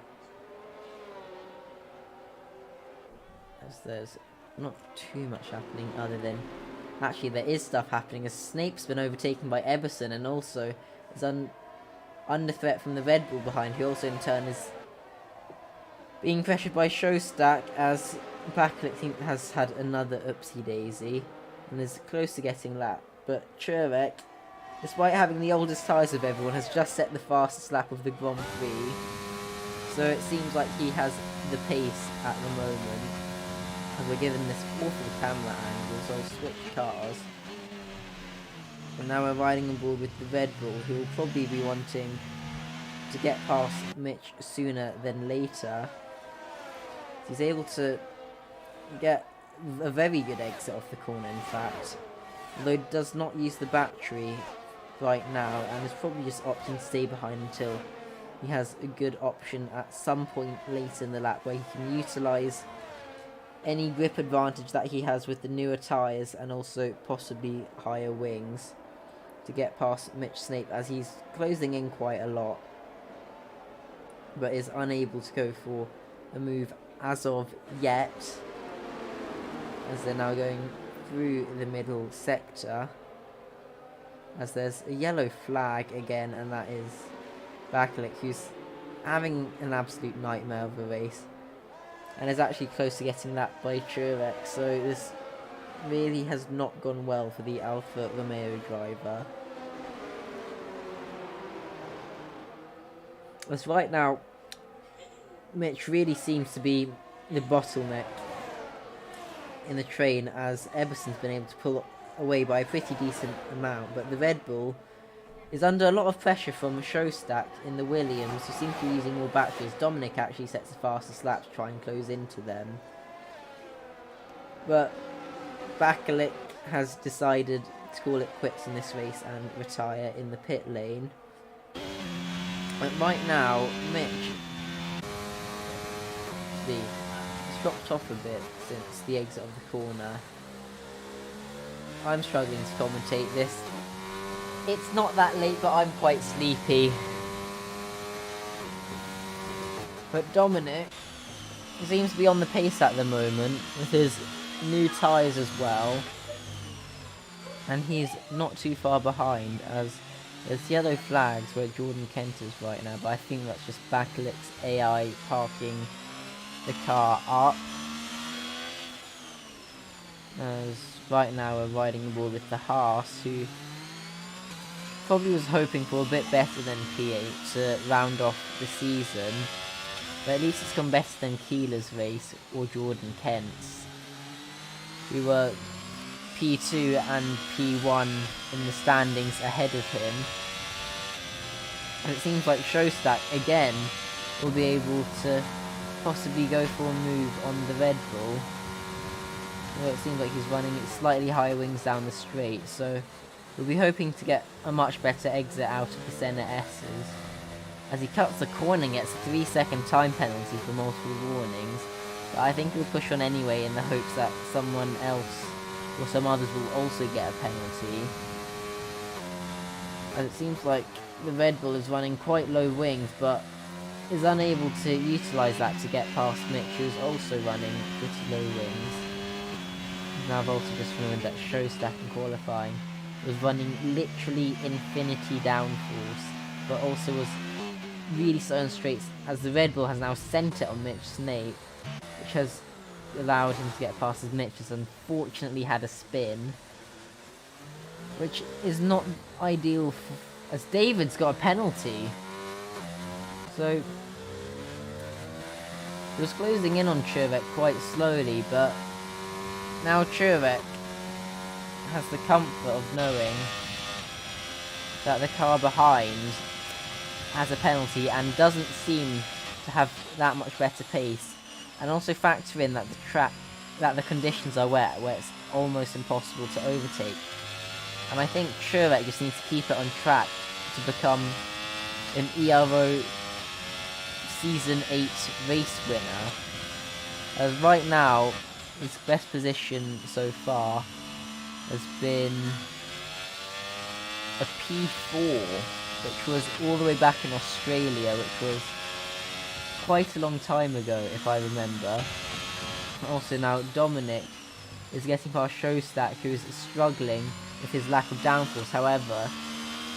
As there's not too much happening other than... Actually, there is stuff happening, as Snape's been overtaken by Eberson and also is under threat from the Red Bull behind, who also in turn is being pressured by Showstack, as Backlick has had another oopsie daisy and is close to getting lapped. But Churek, despite having the oldest tyres of everyone, has just set the fastest lap of the Grand Prix, so it seems like he has the pace at the moment. As we're given this awful camera angle, so I'll switch cars. And now we're riding on board with the Red Bull, who will probably be wanting to get past Mitch sooner than later. He's able to get a very good exit off the corner, in fact, although he does not use the battery right now and is probably just opting to stay behind until he has a good option at some point later in the lap where he can utilise any grip advantage that he has with the newer tyres and also possibly higher wings to get past Mitch Snape, as he's closing in quite a lot but is unable to go for a move as of yet, as they're now going through the middle sector, as there's a yellow flag again, and that is Backlick, who's having an absolute nightmare of a race and is actually close to getting lapped by Churek. So this really has not gone well for the Alfa Romeo driver. As right now, Mitch really seems to be the bottleneck in the train, as Eberson's been able to pull away by a pretty decent amount, but the Red Bull is under a lot of pressure from Showstack in the Williams, who seem to be using more batteries. Dominic actually sets the fastest lap to try and close into them. But Bakalik has decided to call it quits in this race and retire in the pit lane. But right now, Mitch has dropped off a bit since the exit of the corner. I'm struggling to commentate this. It's not that late, but I'm quite sleepy. But Dominic seems to be on the pace at the moment with his new tyres as well. And he's not too far behind, as there's yellow flags where Jordan Kent is right now, but I think that's just Bakalik's AI parking the car up. As right now we're riding aboard with the Haas, who probably was hoping for a bit better than P8 to round off the season, but at least it's gone better than Keeler's race or Jordan Kent's, who were P2 and P1 in the standings ahead of him. And it seems like Showstack again will be able to possibly go for a move on the Red Bull. Although it seems like he's running at slightly higher wings down the straight, so we'll be hoping to get a much better exit out of the Senna S's. As he cuts the corner and gets a 3-second time penalty for multiple warnings, but I think he'll push on anyway in the hopes that someone else or some others will also get a penalty. As it seems like the Red Bull is running quite low wings, but is unable to utilise that to get past Mitch, who is also running pretty low wings. Now I've also just remembered that Showstack in qualifying was running literally infinity downforce, but also was really slow on straights, as the Red Bull has now sent it on Mitch Snape, which has allowed him to get past, as Mitch has unfortunately had a spin, which is not ideal as David's got a penalty. So he was closing in on Churek quite slowly, but now Churek has the comfort of knowing that the car behind has a penalty and doesn't seem to have that much better pace. And also factor in that the conditions are wet, where it's almost impossible to overtake. And I think Churek just needs to keep it on track to become an ERO Season 8 race winner. As right now, his best position so far has been a P4, which was all the way back in Australia, which was quite a long time ago, if I remember. Also now Dominic is getting past Showstack, who is struggling with his lack of downforce, however,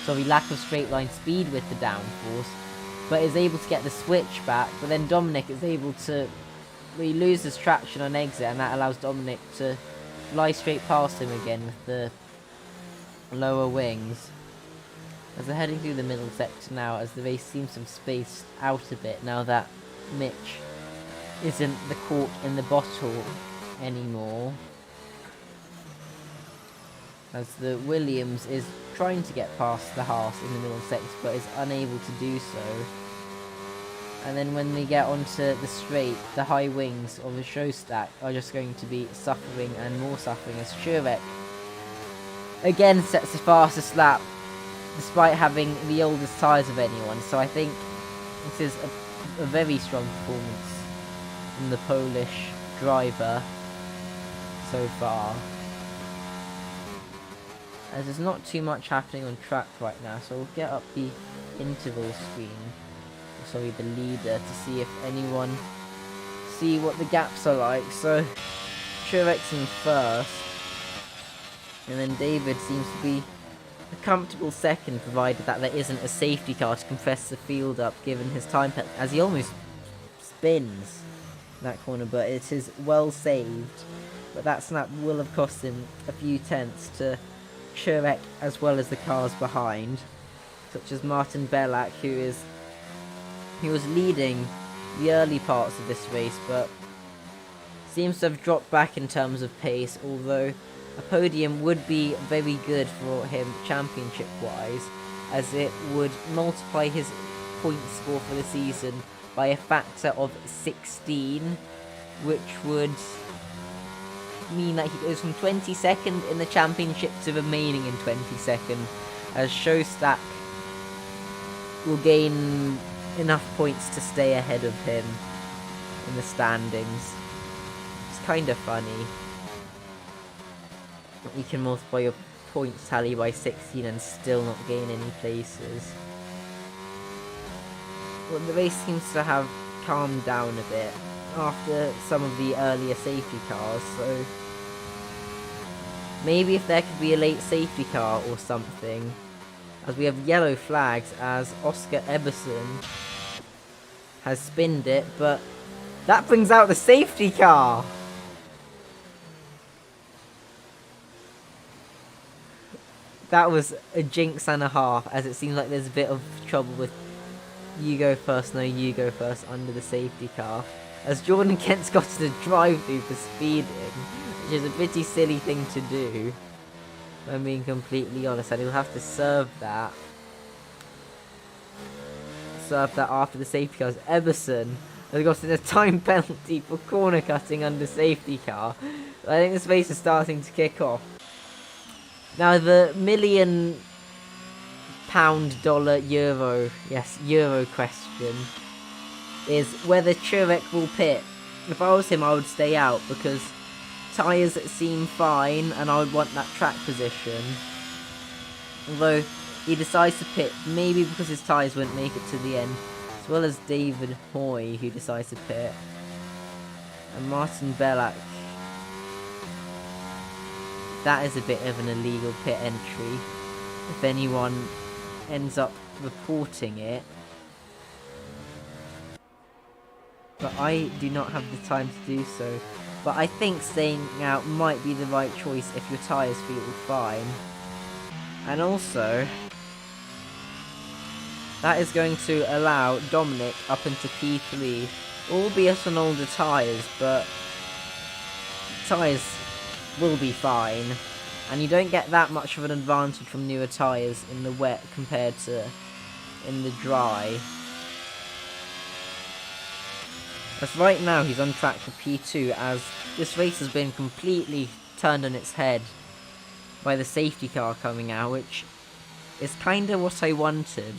sorry, lack of straight line speed with the downforce, but is able to get the switch back. But then Dominic is able to, he loses traction on exit, and that allows Dominic to fly straight past him again with the lower wings. As they're heading through the middle sector now, as the race seems to have spaced out a bit now that Mitch isn't the cork in the bottle anymore. As the Williams is trying to get past the Haas in the middle sector, but is unable to do so. And then when they get onto the straight, the high wings of the Showstack are just going to be suffering and more suffering, as Churek again sets the fastest lap despite having the oldest tyres of anyone. So I think this is a very strong performance from the Polish driver so far. As there's not too much happening on track right now, so we'll get up the interval screen, sorry, the leader, to see if anyone see what the gaps are like. So Churek's in first, and then David seems to be a comfortable second, provided that there isn't a safety car to compress the field up given his time penalty, as he almost spins that corner, but it is well saved. but that snap will have cost him a few tenths to Chirek as well as the cars behind, such as Martin Bellac, who was leading the early parts of this race, but seems to have dropped back in terms of pace, although a podium would be very good for him championship-wise, as it would multiply his point score for the season by a factor of 16, which would mean that he goes from 22nd in the championship to remaining in 22nd, as Showstack will gain enough points to stay ahead of him in the standings. It's kind of funny. You can multiply your points tally by 16 and still not gain any places. Well, the race seems to have calmed down a bit after some of the earlier safety cars, so maybe if there could be a late safety car or something, as we have yellow flags as Oscar Eberson has spinned it, but that brings out the safety car! That was a jinx and a half, as it seems like there's a bit of trouble with you go first, no you go first under the safety car, as Jordan Kent's got to drive through for speeding, which is a pretty silly thing to do, if I'm being completely honest, and he'll have to serve that after the safety cars. Eberson has gotten a time penalty for corner cutting under safety car. I think this race is starting to kick off. Now the $1,000,000 euro question is whether Chirek will pit. If I was him, I would stay out because tyres seem fine and I would want that track position. Although he decides to pit, maybe because his tyres wouldn't make it to the end, as well as David Hoy, who decides to pit, and Martin Bellac. That is a bit of an illegal pit entry, if anyone ends up reporting it. But I do not have the time to do so. But I think staying out might be the right choice if your tyres feel fine. And also, that is going to allow Dominic up into P3, albeit on older tyres, but tyres will be fine, and you don't get that much of an advantage from newer tyres in the wet compared to in the dry. As right now he's on track for P2, as this race has been completely turned on its head by the safety car coming out, which is kinda what I wanted.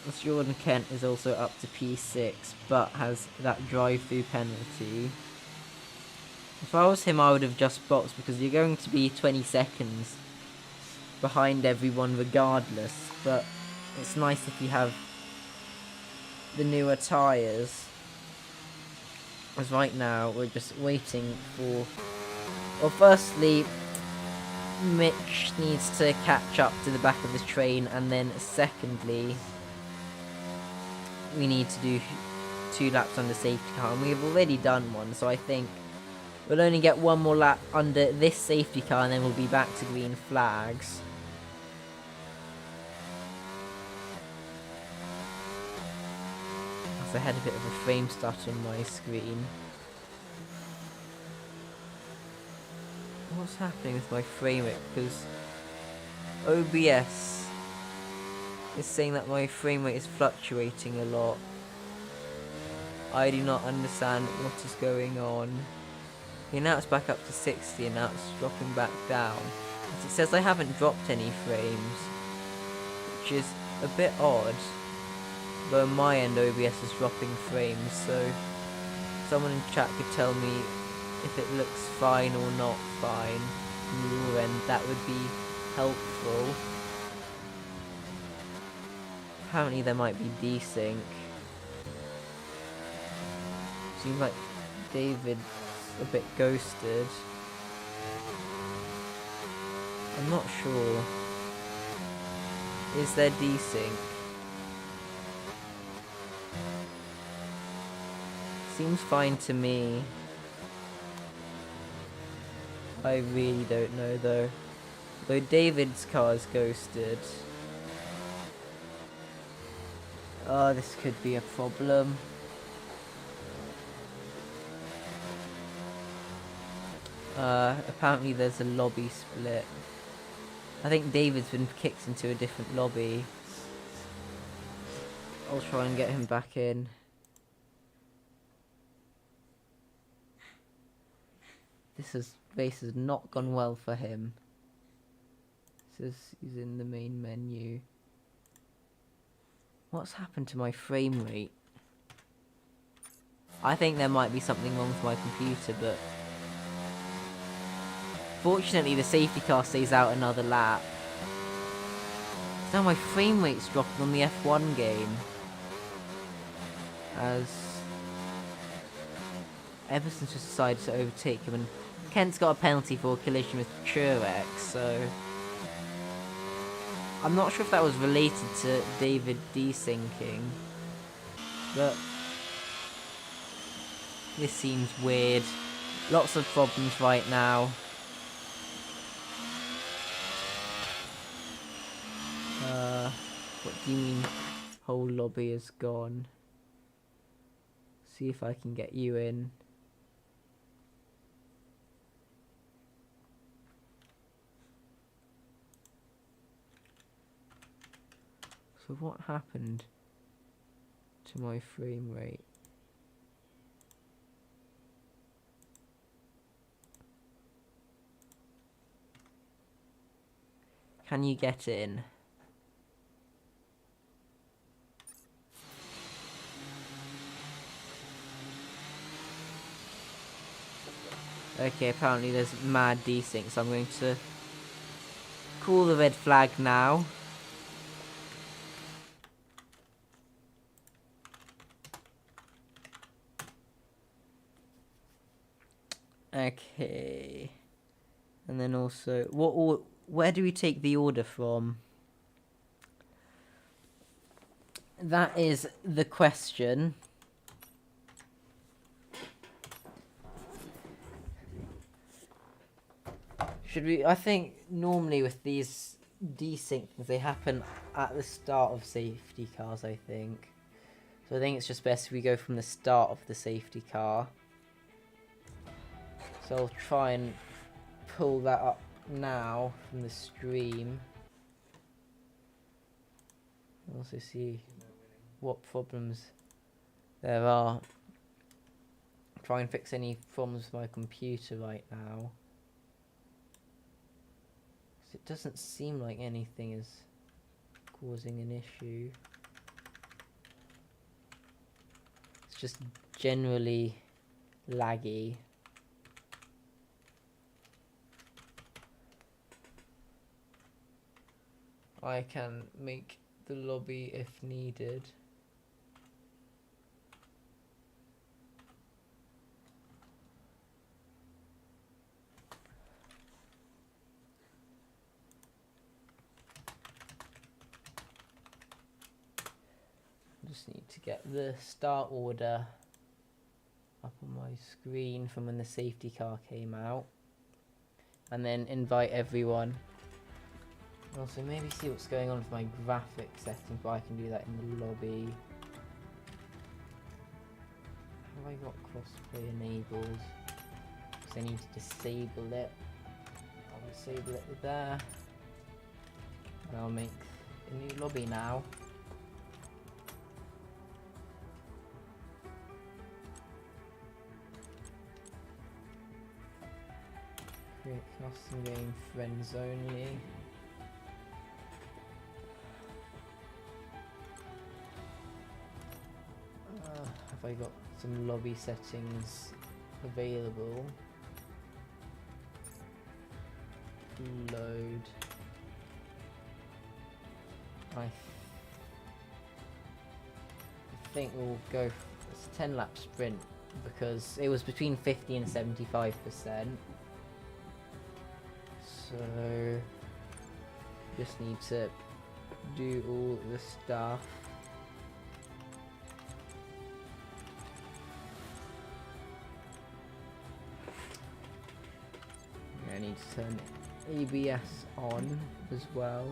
As Jordan Kent is also up to P6, but has that drive-through penalty. If I was him, I would have just boxed, because you're going to be 20 seconds behind everyone regardless, but it's nice if you have the newer tyres. As right now, we're just waiting for... Well, firstly, Mitch needs to catch up to the back of the train, and then secondly, we need to do 2 laps under safety car, and we have already done one, so I think we'll only get 1 more lap under this safety car and then we'll be back to green flags. As I had a bit of a frame stutter on my screen. What's happening with my frame rate? Because OBS is saying that my frame rate is fluctuating a lot. I do not understand what is going on. Okay, now it's back up to 60 and now it's dropping back down. As it says I haven't dropped any frames, which is a bit odd. Though on my end OBS is dropping frames, so someone in chat could tell me if it looks fine or not fine from your end. That would be helpful. Apparently there might be desync. Seems like David's a bit ghosted. I'm not sure. Is there desync? Seems fine to me. I really don't know though. Though David's car is ghosted. Oh, this could be a problem. Apparently there's a lobby split. I think David's been kicked into a different lobby. I'll try and get him back in. Race has not gone well for him. Says he's in the main menu. What's happened to my frame rate? I think there might be something wrong with my computer, but fortunately the safety car stays out another lap. Now my frame rate's dropping on the F1 game. As Everson's just decided to overtake him, and Kent's got a penalty for a collision with Truex, so I'm not sure if that was related to David desyncing, but this seems weird. Lots of problems right now. What do you mean whole lobby is gone? See if I can get you in. So what happened to my frame rate? Can you get in? Okay, apparently there's mad desync, so I'm going to call the red flag now. Okay. And then also, where do we take the order from? That is the question. Should we? I think normally with these desync things, they happen at the start of safety cars, I think. So I think it's just best if we go from the start of the safety car. So I'll try and pull that up now from the stream. Also see what problems there are. Try and fix any problems with my computer right now. It doesn't seem like anything is causing an issue. It's just generally laggy. I can make the lobby if needed. Just need to get the start order up on my screen from when the safety car came out, and then invite everyone. Also maybe see what's going on with my graphic settings, but I can do that in the lobby. Have I got crossplay enabled? Because I need to disable it. I'll disable it there. And I'll make a new lobby now. Create custom game friends only. Have I got some lobby settings available? Load. I think we'll go for it's a 10 lap sprint because it was between 50 and 75%. So just need to do all the stuff. I need to turn ABS on as well.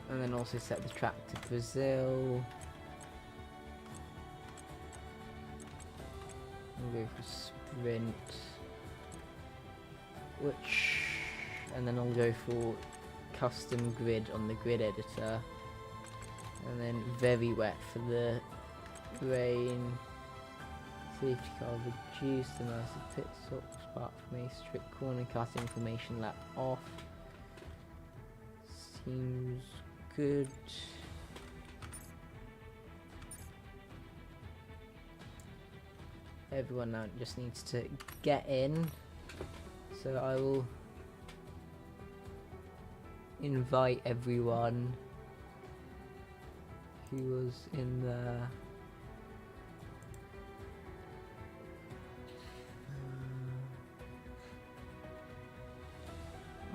And then also set the track to Brazil. We'll go for sprint. And then I'll go for custom grid on the grid editor. And then very wet for the rain. Safety car reduced, immersive pit stop, spark from a strict corner cut, information lap off. Seems good. Everyone now just needs to get in. So I will invite everyone who was in the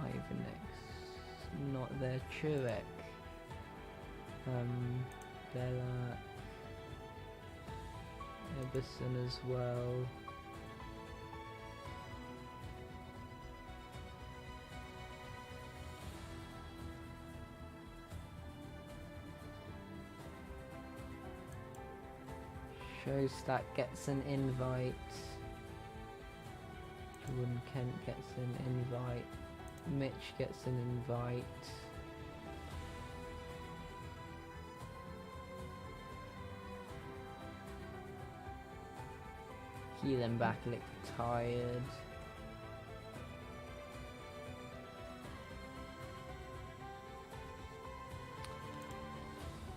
Ivanix, not there, Churek, Bella, Eberson as well. Showstack gets an invite. Jordan Kent gets an invite. Mitch gets an invite. Keelan Backlick retired.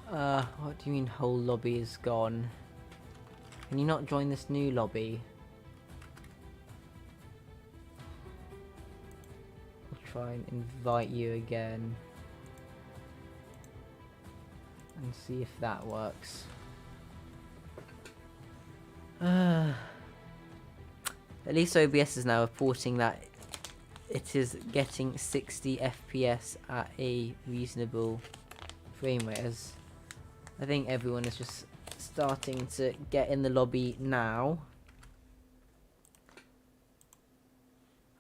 What do you mean whole lobby is gone? Can you not join this new lobby? I'll try and invite you again. And see if that works. At least OBS is now reporting that it is getting 60 FPS at a reasonable frame rate, as I think everyone is just starting to get in the lobby now.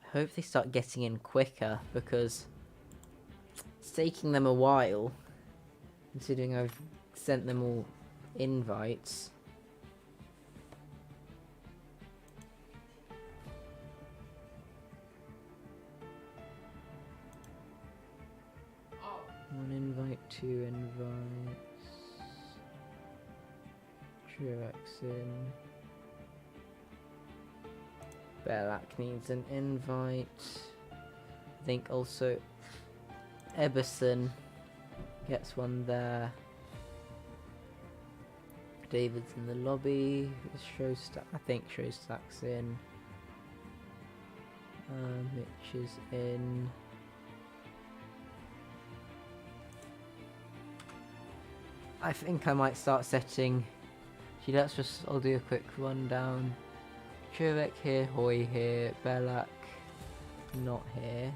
I hope they start getting in quicker, because it's taking them a while, considering I've sent them all invites. One invite, two invites. Truex in. Belak needs an invite. I think also Eberson gets one there. David's in the lobby. Showstack, I think Showstack's in. Mitch is in. I think I might start setting. I'll do a quick rundown. Churek here, Hoy here, Belak not here.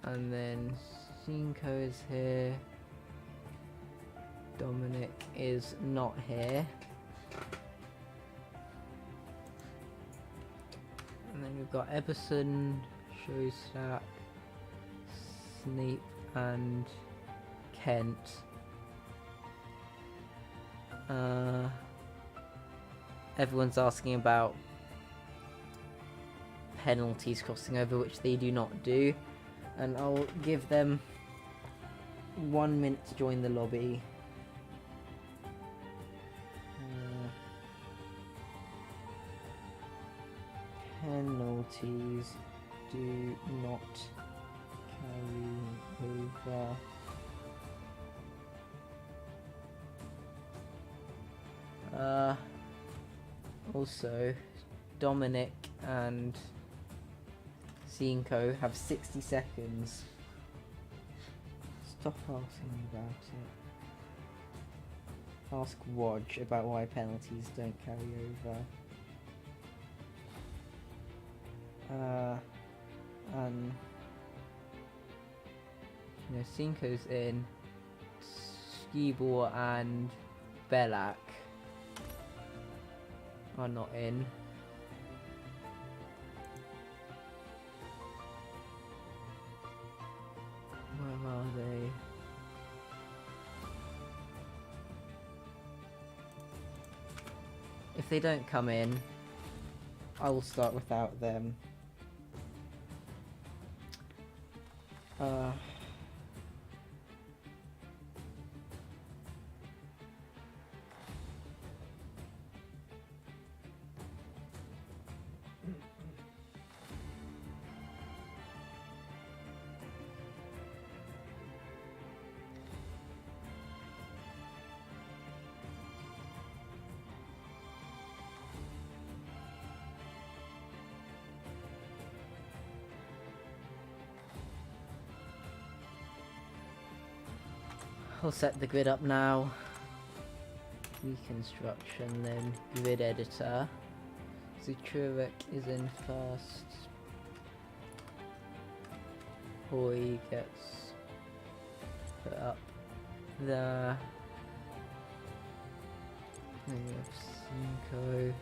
And then Cinco is here. Dominic is not here. And then we've got Eberson, Showstack, Snape and Kent. Everyone's asking about penalties crossing over, which they do not do. And I'll give them 1 minute to join the lobby. Penalties do not carry over. Also, Dominic and Cinco have 60 seconds. Stop asking me about it. Ask Wodge about why penalties don't carry over. And Cinco's in, Skibor and Belak are not in. Where are they? If they don't come in, I will start without them. I'll set the grid up now. Reconstruction, then grid editor. Zuchurek is in first. Boy gets put up there. Then we have Cinco.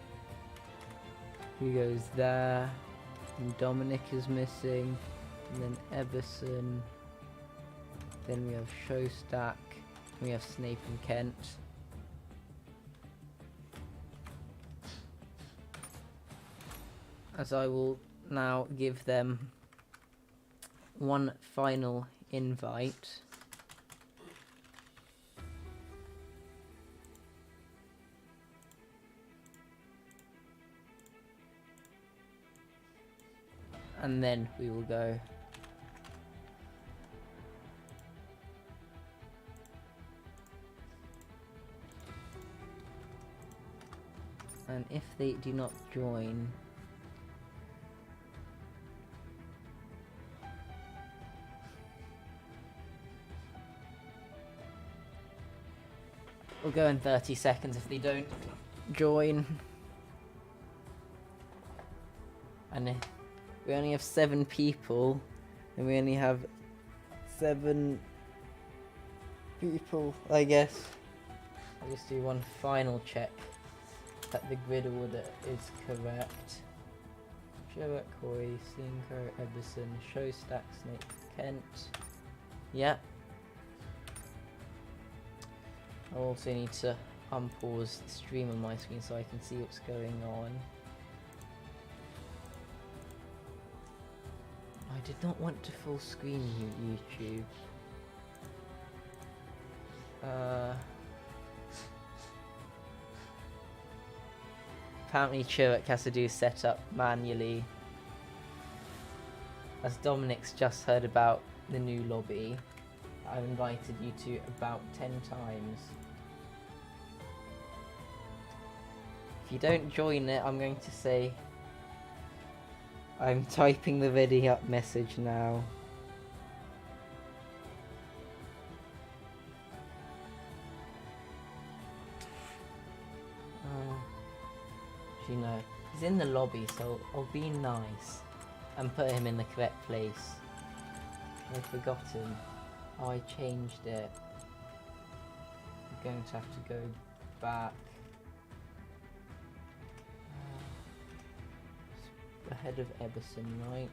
Who goes there? And Dominic is missing. And then Everson. Then we have Showstack. We have Snape and Kent. As I will now give them one final invite. And then we will go. And if they do not join, we'll go in 30 seconds if they don't join. And if we only have 7 people, and we only have 7 people, I guess. I'll just do one final check that the grid order is correct. Joe Coy, Cinco, Everson, Showstack, Snake, Kent. Yeah. I also need to unpause the stream on my screen so I can see what's going on. I did not want to full screen you, YouTube. Apparently Chirk has to do setup manually. As Dominic's just heard about the new lobby, I've invited you to about 10 times. If you don't join it, I'm going to say I'm typing the ready up message now. You know, he's in the lobby, so I'll be nice and put him in the correct place. I've forgotten. Oh, I changed it. I'm going to have to go back. Ahead of Everson, right?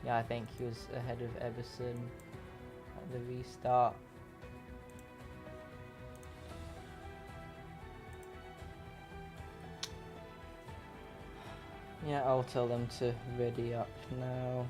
Yeah, I think he was ahead of Everson at the restart. Yeah, I'll tell them to ready up now.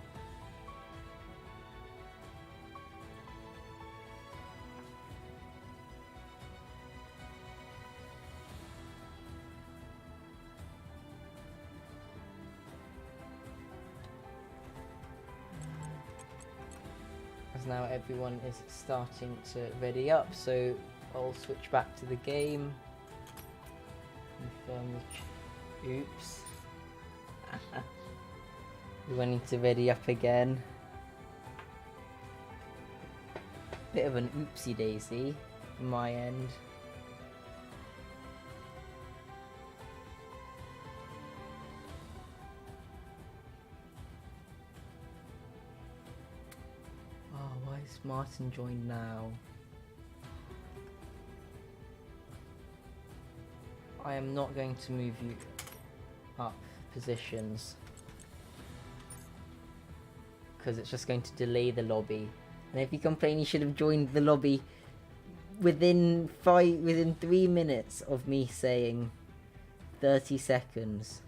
As now everyone is starting to ready up, so I'll switch back to the game. Confirm the oops. We went need to ready up again. Bit of an oopsie daisy. my end. Oh, why is Martin joined now? I am not going to move you up positions, because it's just going to delay the lobby. And if you complain, you should have joined the lobby within 3 minutes of me saying 30 seconds.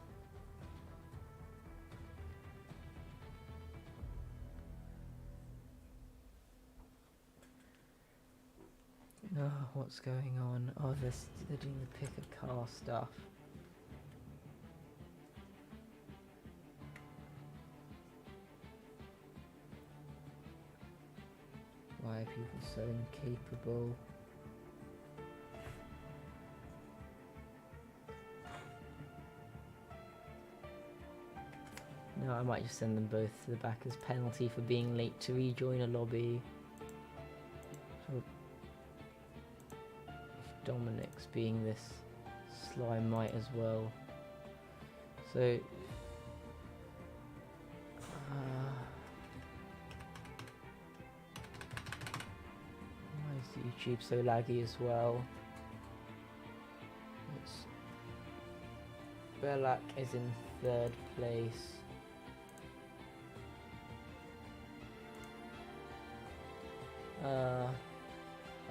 Oh, what's going on? Oh, they're doing the pick a car stuff. Why are people so incapable? No, I might just send them both to the back as penalty for being late to rejoin a lobby. So, if Dominic's being this sly, might as well. So, why is YouTube so laggy as well? Belak is in 3rd place.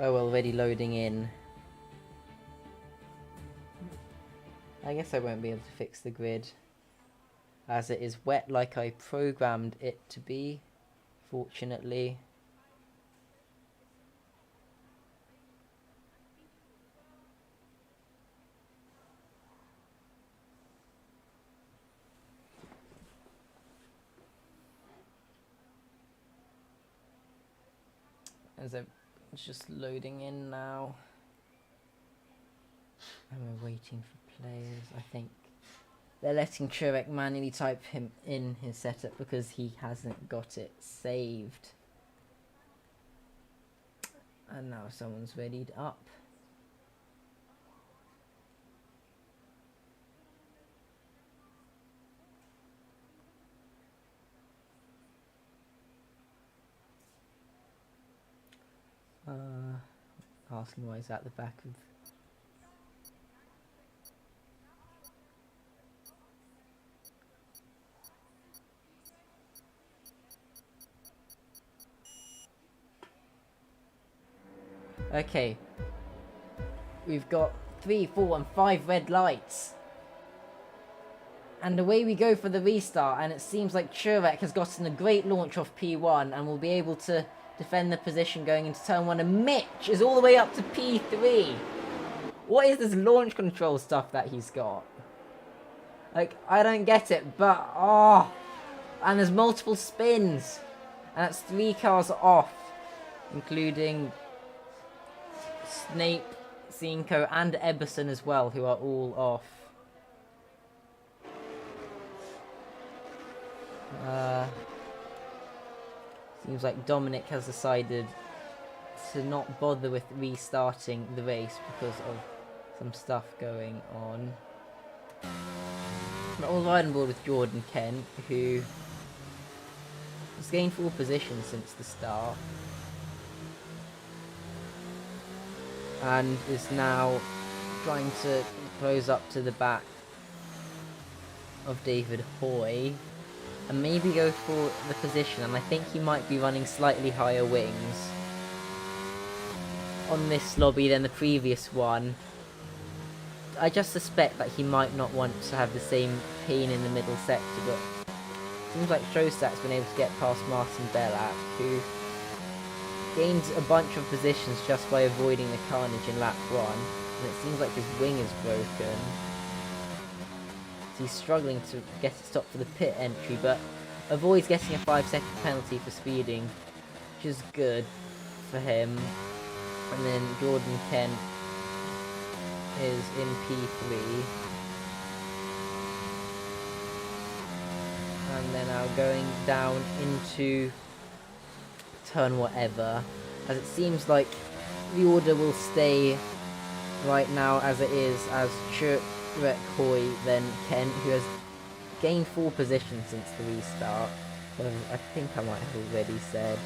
Oh, already loading in. I guess I won't be able to fix the grid, as it is wet like I programmed it to be, fortunately. As it's just loading in now. And we're waiting for players. I think they're letting Churek manually type him in his setup because he hasn't got it saved. And now someone's readied up. Asking why he's at the back of... Okay. We've got 3, 4 and 5 red lights. And away we go for the restart, and it seems like Churek has gotten a great launch off P1 and will be able to defend the position going into turn 1, and Mitch is all the way up to P3. What is this launch control stuff that he's got? Like, I don't get it, but and there's multiple spins, and that's 3 cars off, including Snape, Cinco and Eberson as well, who are all off. Seems like Dominic has decided to not bother with restarting the race because of some stuff going on. But all right on board with Jordan Kent, who has gained 4 positions since the start. And is now trying to close up to the back of David Hoy. And maybe go for the position, and I think he might be running slightly higher wings on this lobby than the previous one. I just suspect that he might not want to have the same pain in the middle sector, but it seems like Shostak's been able to get past Martin Belak, who gained a bunch of positions just by avoiding the carnage in lap 1, and it seems like his wing is broken. He's struggling to get it stopped for the pit entry, but avoids getting a 5-second penalty for speeding, which is good for him. And then Jordan Kent is in P3. And they're now going down into turn whatever, as it seems like the order will stay right now as it is, as Churek, Hoy, then Kent, who has gained 4 positions since the restart. I think I might have already said.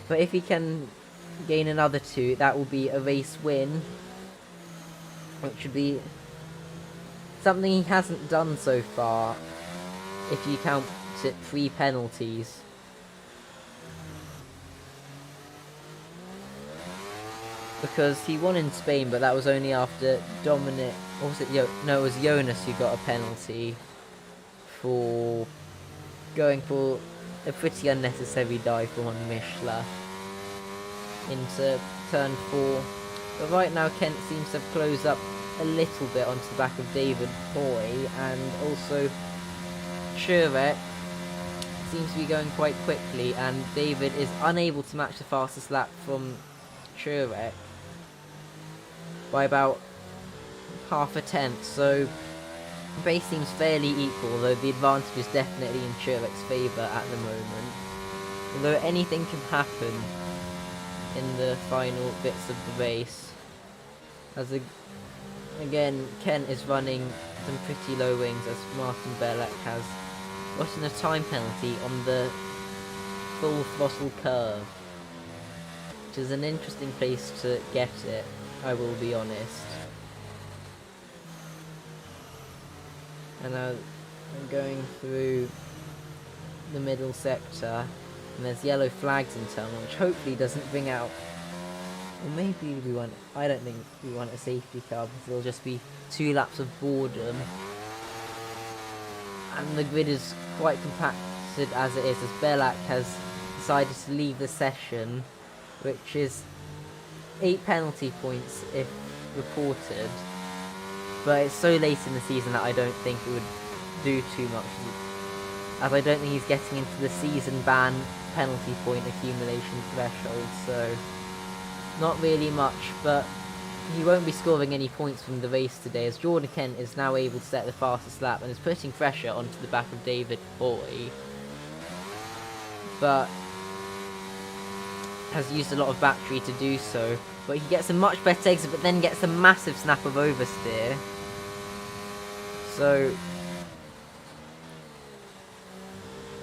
But if he can gain another 2, that will be a race win, which would be something he hasn't done so far, if you count it 3 penalties. Because he won in Spain, but that was only after Dominic, or was it no, it was Jonas who got a penalty for going for a pretty unnecessary dive on Mishla into turn 4. But right now Kent seems to have closed up a little bit onto the back of David Hoy, and also Churek seems to be going quite quickly, and David is unable to match the fastest lap from Churek by about half a tenth, so the race seems fairly equal, though the advantage is definitely in Churek's favour at the moment. Although anything can happen in the final bits of the race, as again Kent is running some pretty low wings, as Martin Belak has gotten a time penalty on the full throttle curve, which is an interesting place to get it, I will be honest. And now I'm going through the middle sector, and there's yellow flags in turn, which hopefully doesn't bring out, or maybe we want, I don't think we want a safety car, because it'll just be 2 laps of boredom. And the grid is quite compacted as it is, as Belak has decided to leave the session, which is 8 penalty points if reported. But it's so late in the season that I don't think it would do too much, as I don't think he's getting into the season ban penalty point accumulation threshold, so not really much. But he won't be scoring any points from the race today, as Jordan Kent is now able to set the fastest lap and is putting pressure onto the back of David Hoy, but has used a lot of battery to do so. But he gets a much better exit, but then gets a massive snap of oversteer. So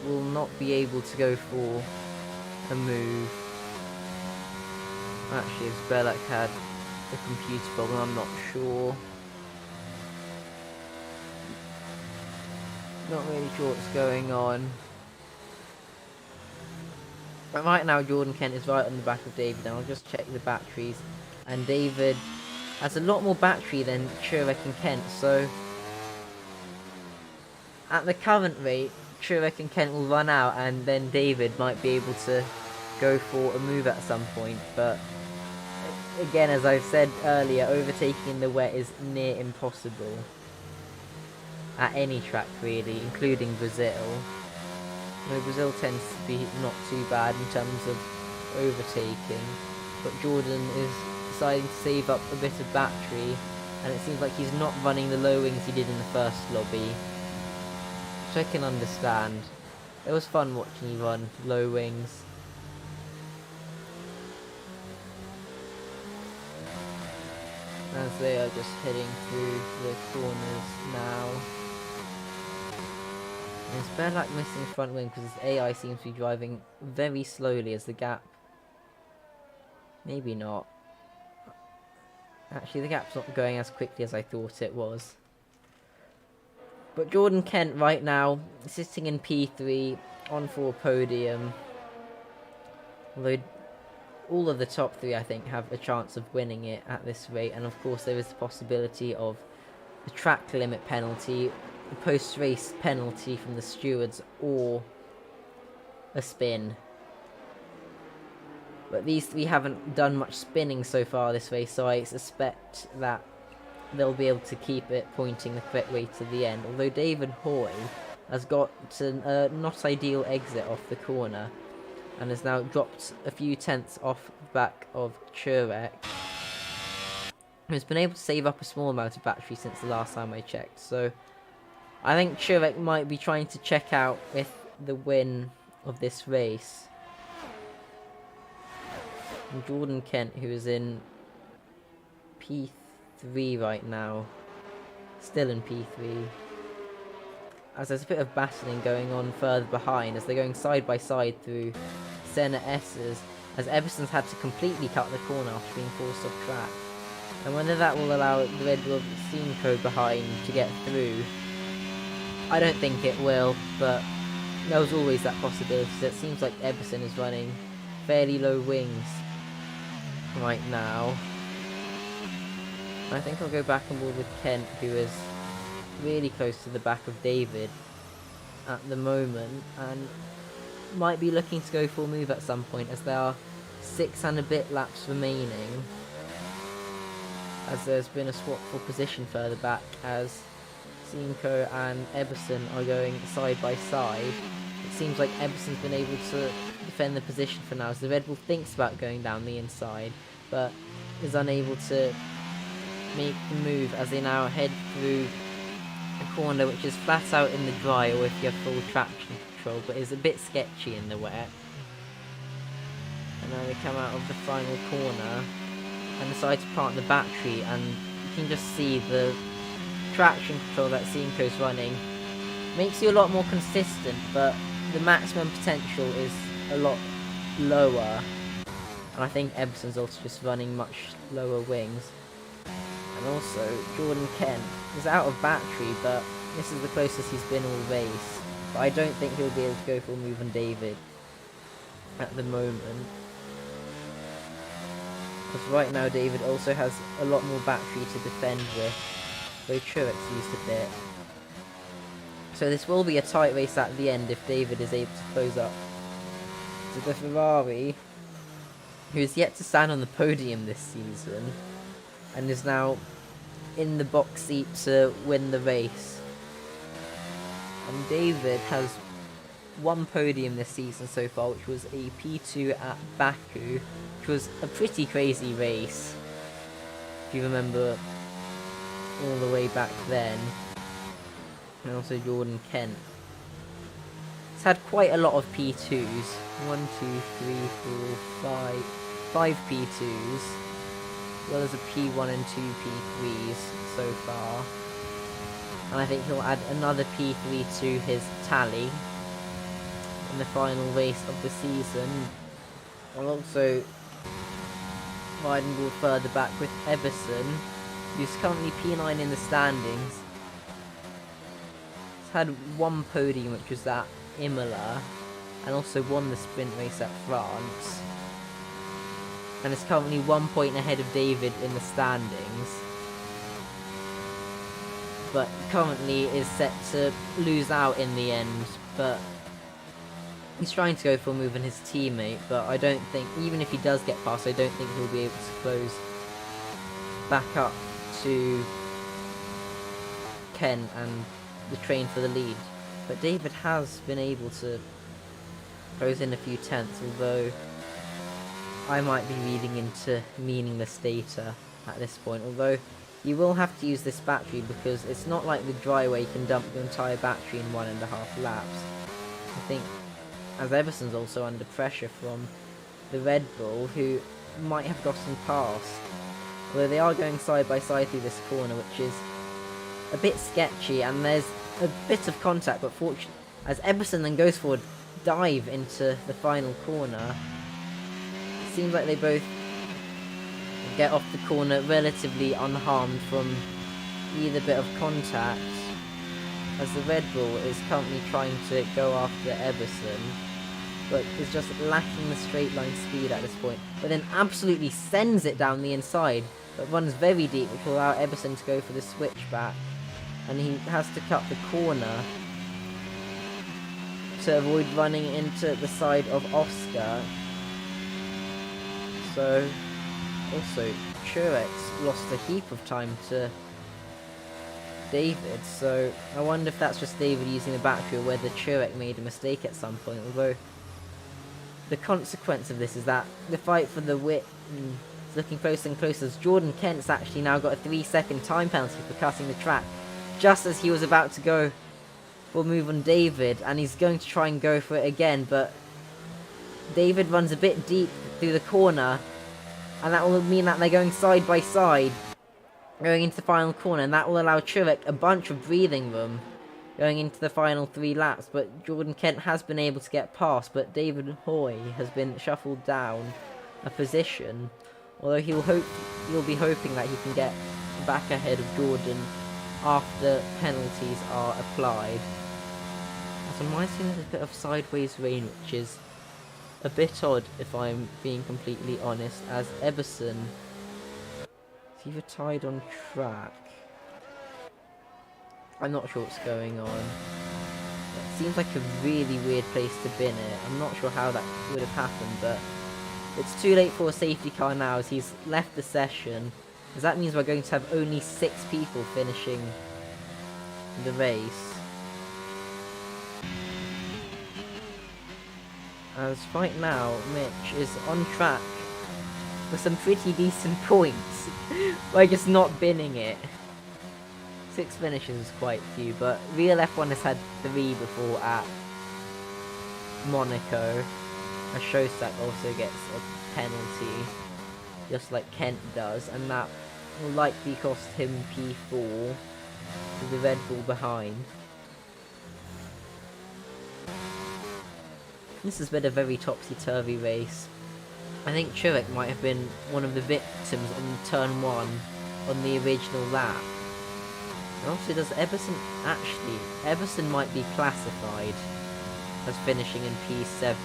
will not be able to go for a move. Actually, if Belak had a computer problem, I'm not sure. Not really sure what's going on. But right now Jordan Kent is right on the back of David, and I'll just check the batteries. And David has a lot more battery than Churek and Kent, so at the current rate, Churek and Kent will run out, and then David might be able to go for a move at some point. But again, as I've said earlier, overtaking in the wet is near impossible at any track really, including Brazil. Though Brazil tends to be not too bad in terms of overtaking, but Jordan is deciding to save up a bit of battery, and it seems like he's not running the low wings he did in the first lobby, which I can understand. It was fun watching you run low wings. As they are just heading through the corners now. And it's Belak missing the front wing because his AI seems to be driving very slowly as the gap... Maybe not. Actually, the gap's not going as quickly as I thought it was. But Jordan Kent right now, sitting in P3, on for a podium. Although all of the top 3, I think, have a chance of winning it at this rate. And of course, there is the possibility of a track limit penalty, a post-race penalty from the stewards, or a spin. But these 3 haven't done much spinning so far this race, so I suspect that they'll be able to keep it pointing the correct way to the end. Although David Hoy has got a not ideal exit off the corner, and has now dropped a few tenths off the back of Churek, who's been able to save up a small amount of battery since the last time I checked. So I think Churek might be trying to check out with the win of this race. And Jordan Kent, who is in P3 right now, still in P3, as there's a bit of battling going on further behind as they're going side by side through Senna S's, as Everson's had to completely cut the corner after being forced off track. And whether that will allow the Red Bull Simco behind to get through, I don't think it will, but there was always that possibility. It seems like Everson is running fairly low wings right now. I think I'll go back on board with Kent, who is really close to the back of David at the moment, and might be looking to go full move at some point, as there are 6 and a bit laps remaining, as there's been a swap for position further back, as Simco and Eberson are going side by side. It seems like Eberson's been able to defend the position for now, as the Red Bull thinks about going down the inside, but is unable to make the move, as they now head through a corner which is flat out in the dry, or if you have full traction control, but is a bit sketchy in the wet. And now they come out of the final corner and decide to plant the battery, and you can just see the traction control that Simco's running makes you a lot more consistent, but the maximum potential is a lot lower, and I think Eberson's also just running much lower wings. And also Jordan Kent is out of battery, but this is the closest he's been all race, but I don't think he'll be able to go full move on David at the moment, because right now David also has a lot more battery to defend with, though Truex used a bit. So this will be a tight race at the end if David is able to close up to the Ferrari, who is yet to stand on the podium this season, and is now in the box seat to win the race. And David has one podium this season so far, which was a P2 at Baku, which was a pretty crazy race, if you remember all the way back then. And also Jordan Kent. He's had quite a lot of P2s. 1, 2, 3, 4, 5 P2s, as well as a P1 and 2 P3s so far. And I think he'll add another P3 to his tally in the final race of the season. I'll also riding ball further back with Eberson, who's currently P9 in the standings. He's had one podium, which was at Imola, and also won the sprint race at France, and is currently 1 point ahead of David in the standings, but currently is set to lose out in the end. But he's trying to go for a move on his teammate, but I don't think, even if he does get past, I don't think he'll be able to close back up to Ken and the train for the lead. But David has been able to close in a few tenths, although I might be reading into meaningless data at this point, although you will have to use this battery, because it's not like the dry where you can dump the entire battery in 1.5 laps. I think, as Everson's also under pressure from the Red Bull, who might have gotten past, although they are going side by side through this corner, which is a bit sketchy, and there's a bit of contact, but fortunately, as Eberson then goes for a dive into the final corner, it seems like they both get off the corner relatively unharmed from either bit of contact, as the Red Bull is currently trying to go after Eberson, but is just lacking the straight line speed at this point, but then absolutely sends it down the inside, but runs very deep, which will allow Eberson to go for the switchback, and he has to cut the corner to avoid running into the side of Oscar. So, also, Truex lost a heap of time to David, so I wonder if that's just David using the battery, or whether Truex made a mistake at some point, although the consequence of this is that the fight for the win is looking closer and closer, as Jordan Kent's actually now got a 3-second time penalty for cutting the track, just as he was about to go for a move on David, and he's going to try and go for it again, but David runs a bit deep through the corner, and that will mean that they're going side by side, going into the final corner, and that will allow Truex a bunch of breathing room going into the final 3 laps. But Jordan Kent has been able to get past, but David Hoy has been shuffled down a position, although he'll be hoping that he can get back ahead of Jordan after penalties are applied. So mine's seeing a bit of sideways rain, which is a bit odd if I'm being completely honest, as Eberson is either tied on track. I'm not sure what's going on. It seems like a really weird place to bin it. I'm not sure how that would have happened, but it's too late for a safety car now as he's left the session. Because that means we're going to have only 6 people finishing the race. As right now, Mitch is on track for some pretty decent points by just not binning it. 6 finishes is quite few, but Real F1 has had 3 before at Monaco. A Shostak also gets a penalty, just like Kent does, and that will likely cost him P4 to the Red Bull behind. This has been a very topsy-turvy race. I think Truex might have been one of the victims on turn 1 on the original lap. And also, does Eberson actually... Eberson might be classified as finishing in P7.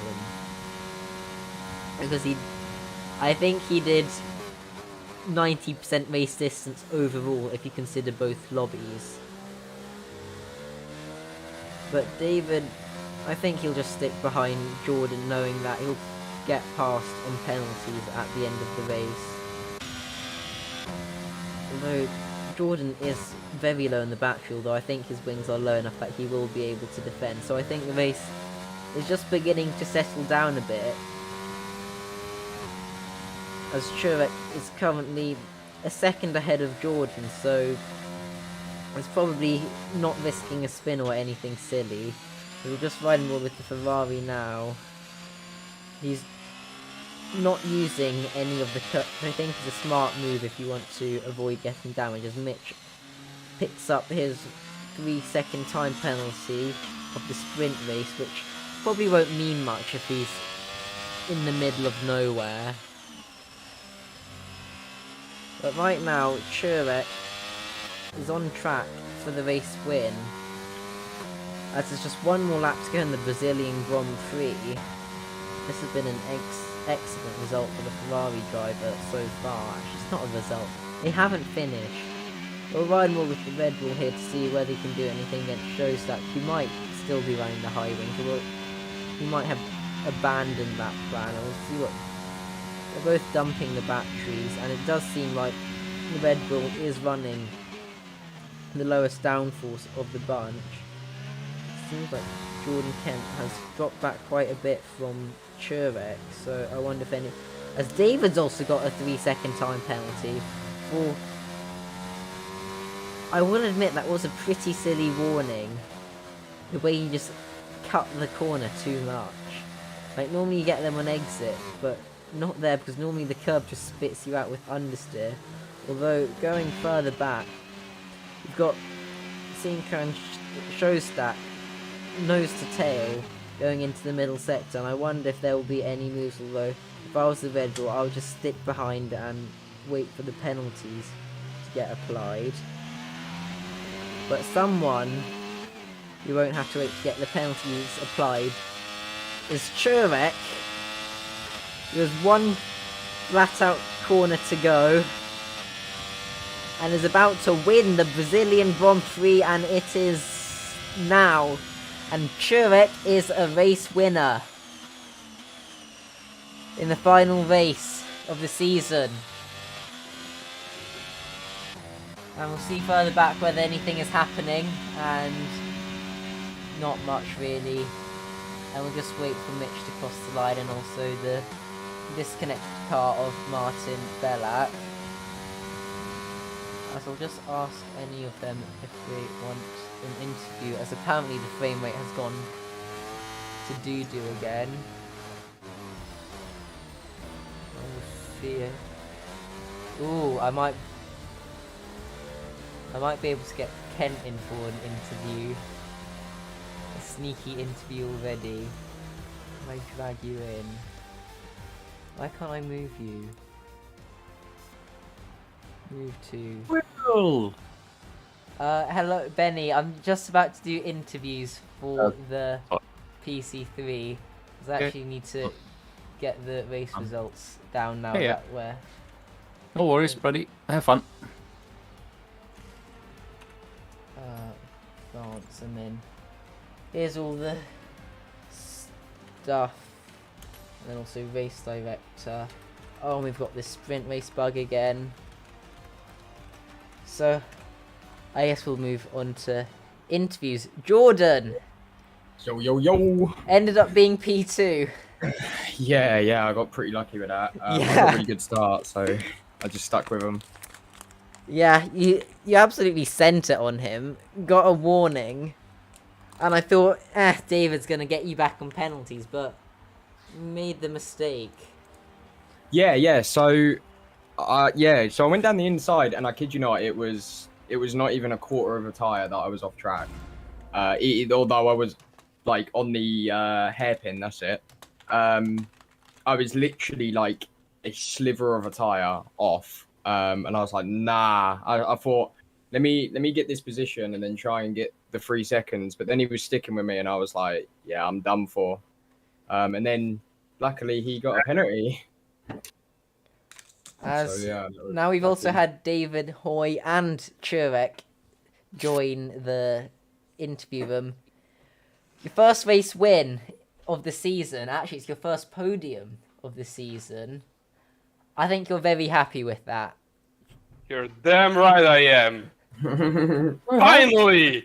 Because I think he did 90% race distance overall if you consider both lobbies. But David, I think he'll just stick behind Jordan, knowing that he'll get past on penalties at the end of the race. Although Jordan is very low in the battery, although I think his wings are low enough that he will be able to defend. So I think the race is just beginning to settle down a bit, as Truex is currently a second ahead of Jordan, so he's probably not risking a spin or anything silly. He'll just ride more with the Ferrari now. He's not using any of the cut. I think it's a smart move if you want to avoid getting damage, as Mitch picks up his 3-second time penalty of the sprint race, which probably won't mean much if he's in the middle of nowhere. But right now, Truex is on track for the race win, as there's just one more lap to go in the Brazilian Grand Prix. This has been an excellent result for the Ferrari driver so far. Actually, it's not a result. They haven't finished. We'll ride more with the Red Bull here to see whether he can do anything against Shostak, who might still be running the high wings, or he might have abandoned that plan. We'll see what... They're both dumping the batteries, and it does seem like the Red Bull is running the lowest downforce of the bunch. It seems like Jordan Kent has dropped back quite a bit from Truex, so I wonder if any... As David's also got a 3-second time penalty for... I will admit that was a pretty silly warning, the way he just cut the corner too much. Like, normally you get them on exit, but not there, because normally the curb just spits you out with understeer. Although, going further back, you've got Sinker and Shostak nose to tail going into the middle sector, and I wonder if there will be any moves, although if I was the Red Bull, I would just stick behind and wait for the penalties to get applied. But someone who won't have to wait to get the penalties applied is Truex. There's one flat out corner to go, and is about to win the Brazilian Grand Prix, and it is now. And Truex is a race winner in the final race of the season. And we'll see further back whether anything is happening, and not much really. And we'll just wait for Mitch to cross the line, and also the disconnected car of Martin Bellac. As I'll just ask any of them if they want an interview, as apparently the frame rate has gone to doo-doo again. We'll see Ooh, I might be able to get Kent in for an interview. A sneaky interview already. Can I drag you in? Why can't I move you? Move to... Will! Hello, Benny. I'm just about to do interviews for the PC3. I actually need to get the race results down now that we're... No worries, buddy. Have fun. France, and then here's all the stuff. And then also race director. Oh, we've got this sprint race bug again. So, I guess we'll move on to interviews. Jordan! Yo. Ended up being P2. Yeah, I got pretty lucky with that. I got a really good start, so I just stuck with him. Yeah, you absolutely sent it on him. Got a warning. And I thought, David's going to get you back on penalties, but made the mistake. Yeah. So I went down the inside, and I kid you not, it was not even a quarter of a tire that I was off track. Although I was like on the hairpin, that's it. I was literally like a sliver of a tire off, and I was like, nah. I thought, let me get this position and then try and get the 3 seconds. But then he was sticking with me, and I was like, yeah, I'm done for. And then luckily he got a penalty. Now we've also had David, Hoy, and Churek join the interview room. Your first race win of the season. Actually, it's your first podium of the season. I think you're very happy with that. You're damn right I am. Finally!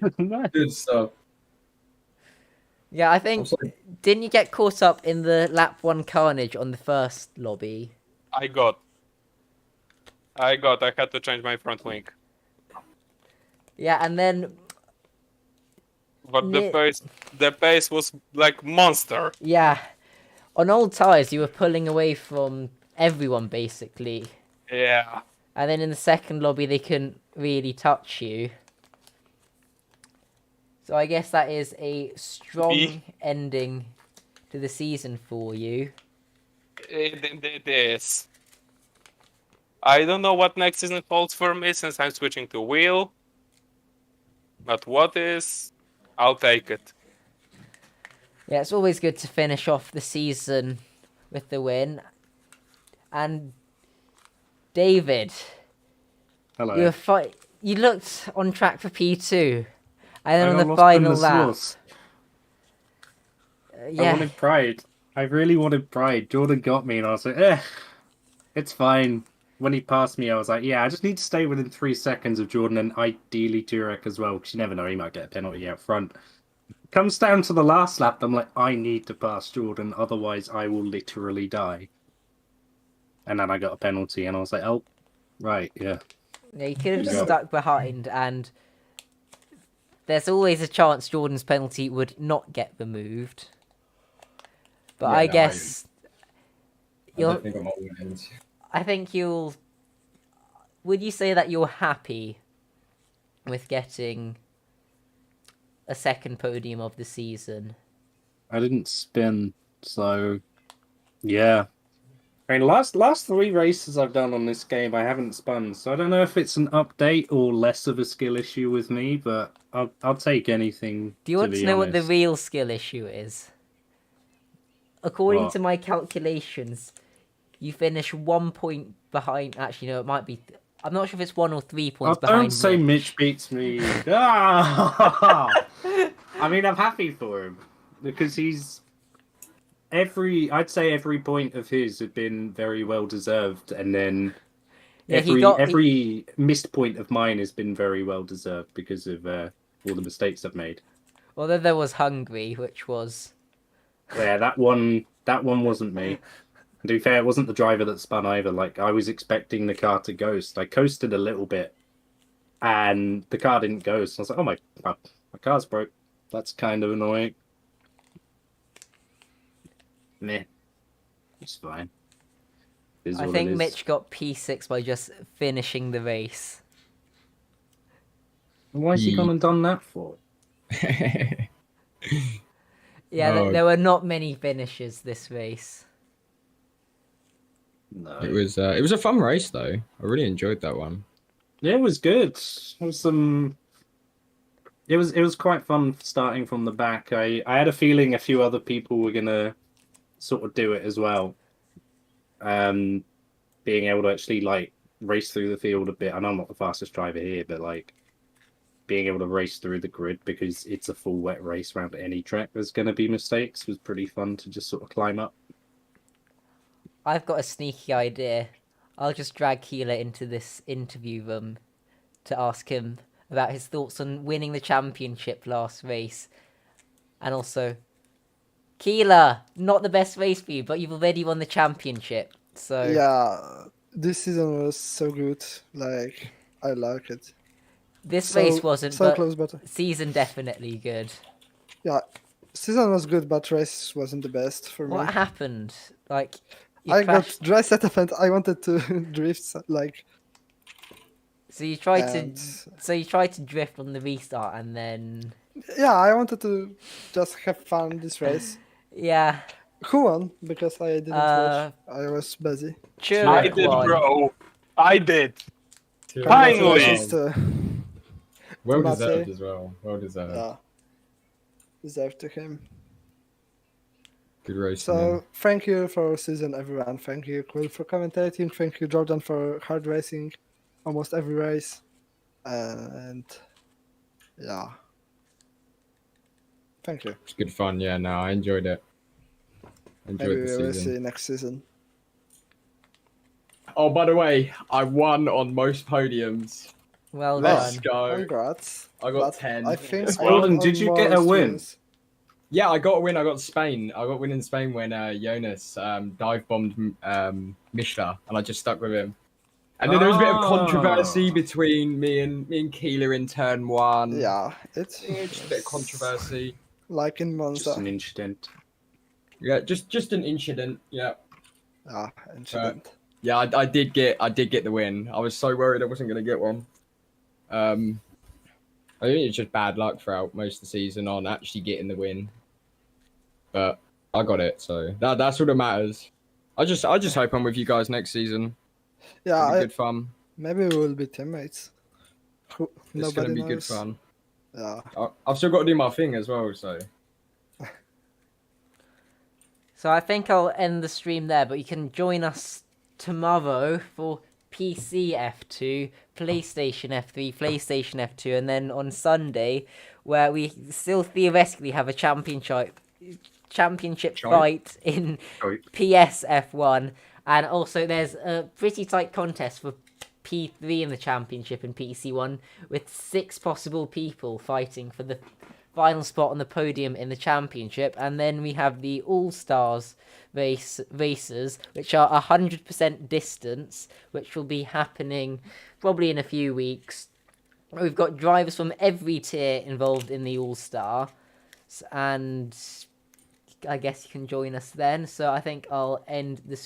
Good stuff. Yeah, I think... Didn't you get caught up in the lap 1 carnage on the first lobby? I had to change my front wing. Yeah, and then... But the pace was like monster. Yeah. On old tyres, you were pulling away from everyone, basically. Yeah. And then in the second lobby, they couldn't really touch you. So I guess that is a strong ending to the season for you. It is. I don't know what next season holds for me since I'm switching to wheel. But what is, I'll take it. Yeah, it's always good to finish off the season with the win. And David, hello. You looked on track for P2, and then on the final lap. I wanted pride. I really wanted pride. Jordan got me, and I was like, it's fine. When he passed me, I was like, yeah, I just need to stay within 3 seconds of Jordan, and ideally Turek as well, because you never know, he might get a penalty out front. Comes down to the last lap, I'm like, I need to pass Jordan, otherwise I will literally die. And then I got a penalty, and I was like, oh, right, yeah. Yeah, you could have just stuck behind, and there's always a chance Jordan's penalty would not get removed. But I guess... I think you'll... Would you say that you're happy with getting a second podium of the season? I didn't spin, so... Yeah. I mean, last 3 races I've done on this game, I haven't spun, so I don't know if it's an update or less of a skill issue with me, but I'll take anything. Do you want to know what the real skill issue is? According to my calculations, you finish 1 point behind. Actually, no, it might be. I'm not sure if it's 1 or 3 points behind. Don't say Mitch beats me. I mean, I'm happy for him because he's. I'd say every point of his had been very well deserved, and then every missed point of mine has been very well deserved because of all the mistakes I've made. Well, then there was Hungary, which was. Yeah, that one wasn't me. To be fair, it wasn't the driver that spun either. Like, I was expecting the car to ghost. I coasted a little bit, and the car didn't ghost. I was like, oh my car's broke. That's kind of annoying. Meh. It's fine. Is I what think it is. Mitch got P6 by just finishing the race. Why has he gone and done that for? Yeah, Oh. there were not many finishes this race. No. It was a fun race though. I really enjoyed that one. Yeah, it was good. It was some. It was quite fun starting from the back. I had a feeling a few other people were gonna sort of do it as well. Being able to actually like race through the field a bit. I know I'm not the fastest driver here, but like being able to race through the grid because it's a full wet race around any track. There's gonna be mistakes. Was pretty fun to just sort of climb up. I've got a sneaky idea. I'll just drag Keeler into this interview room to ask him about his thoughts on winning the championship last race. And also, Keeler, not the best race for you, but you've already won the championship. So Yeah, this season was so good. Like, I like it. this So, race wasn't, so but close, but season definitely good. yeah, season was good, but race wasn't the best for What me. happened? Like, you I crashed. got dry setup and I wanted to drift like, So you tried and to drift on the restart, and then yeah, I wanted to just have fun this race. yeah, Who won? Because I didn't watch. I was busy. I Turek did, won. bro. I did. Congratulations to Well Maciej. deserved as well. Well deserved. yeah, deserved to him. Good race. So thank you for season, everyone. Thank you, Quill, for commentating. Thank you, Jordan, for hard racing almost every race. And yeah, thank you. It's good fun. Yeah, no, I enjoyed it. Maybe Enjoyed we the will season. see next season. Oh, by the way, I won on most podiums. Well Let's done. go. Congrats. I got But 10. I think I Jordan, won did you on get a most win? wins. Yeah, I got a win. I got Spain. I got a win in Spain when Jonas dive bombed Mishla, and I just stuck with him. And then there was a bit of controversy between me and Keeler in turn one. Yeah, it's Just a bit of controversy. like in Just an Monza. incident. Yeah, just an incident. Yeah, Yeah, incident. yeah. I did get the win. I was so worried I wasn't gonna get one. I think it's just bad luck throughout most of the season on actually getting the win. But I got it, so that's all that matters. I just hope I'm with you guys next season. Yeah, It'll be good fun. maybe we will be teammates. It's Nobody gonna be knows. good fun. Yeah. I've still got to do my thing as well, so. So I think I'll end the stream there, but you can join us tomorrow for PC F2, PlayStation F3, PlayStation F2, and then on Sunday, where we still theoretically have a championship fight in PS F1, and also there's a pretty tight contest for P3 in the championship in PC1, with 6 possible people fighting for the final spot on the podium in the championship. And then we have the All-Stars races, which are 100% distance, which will be happening probably in a few weeks. We've got drivers from every tier involved in the All-Star, and I guess you can join us then. So I think I'll end the stream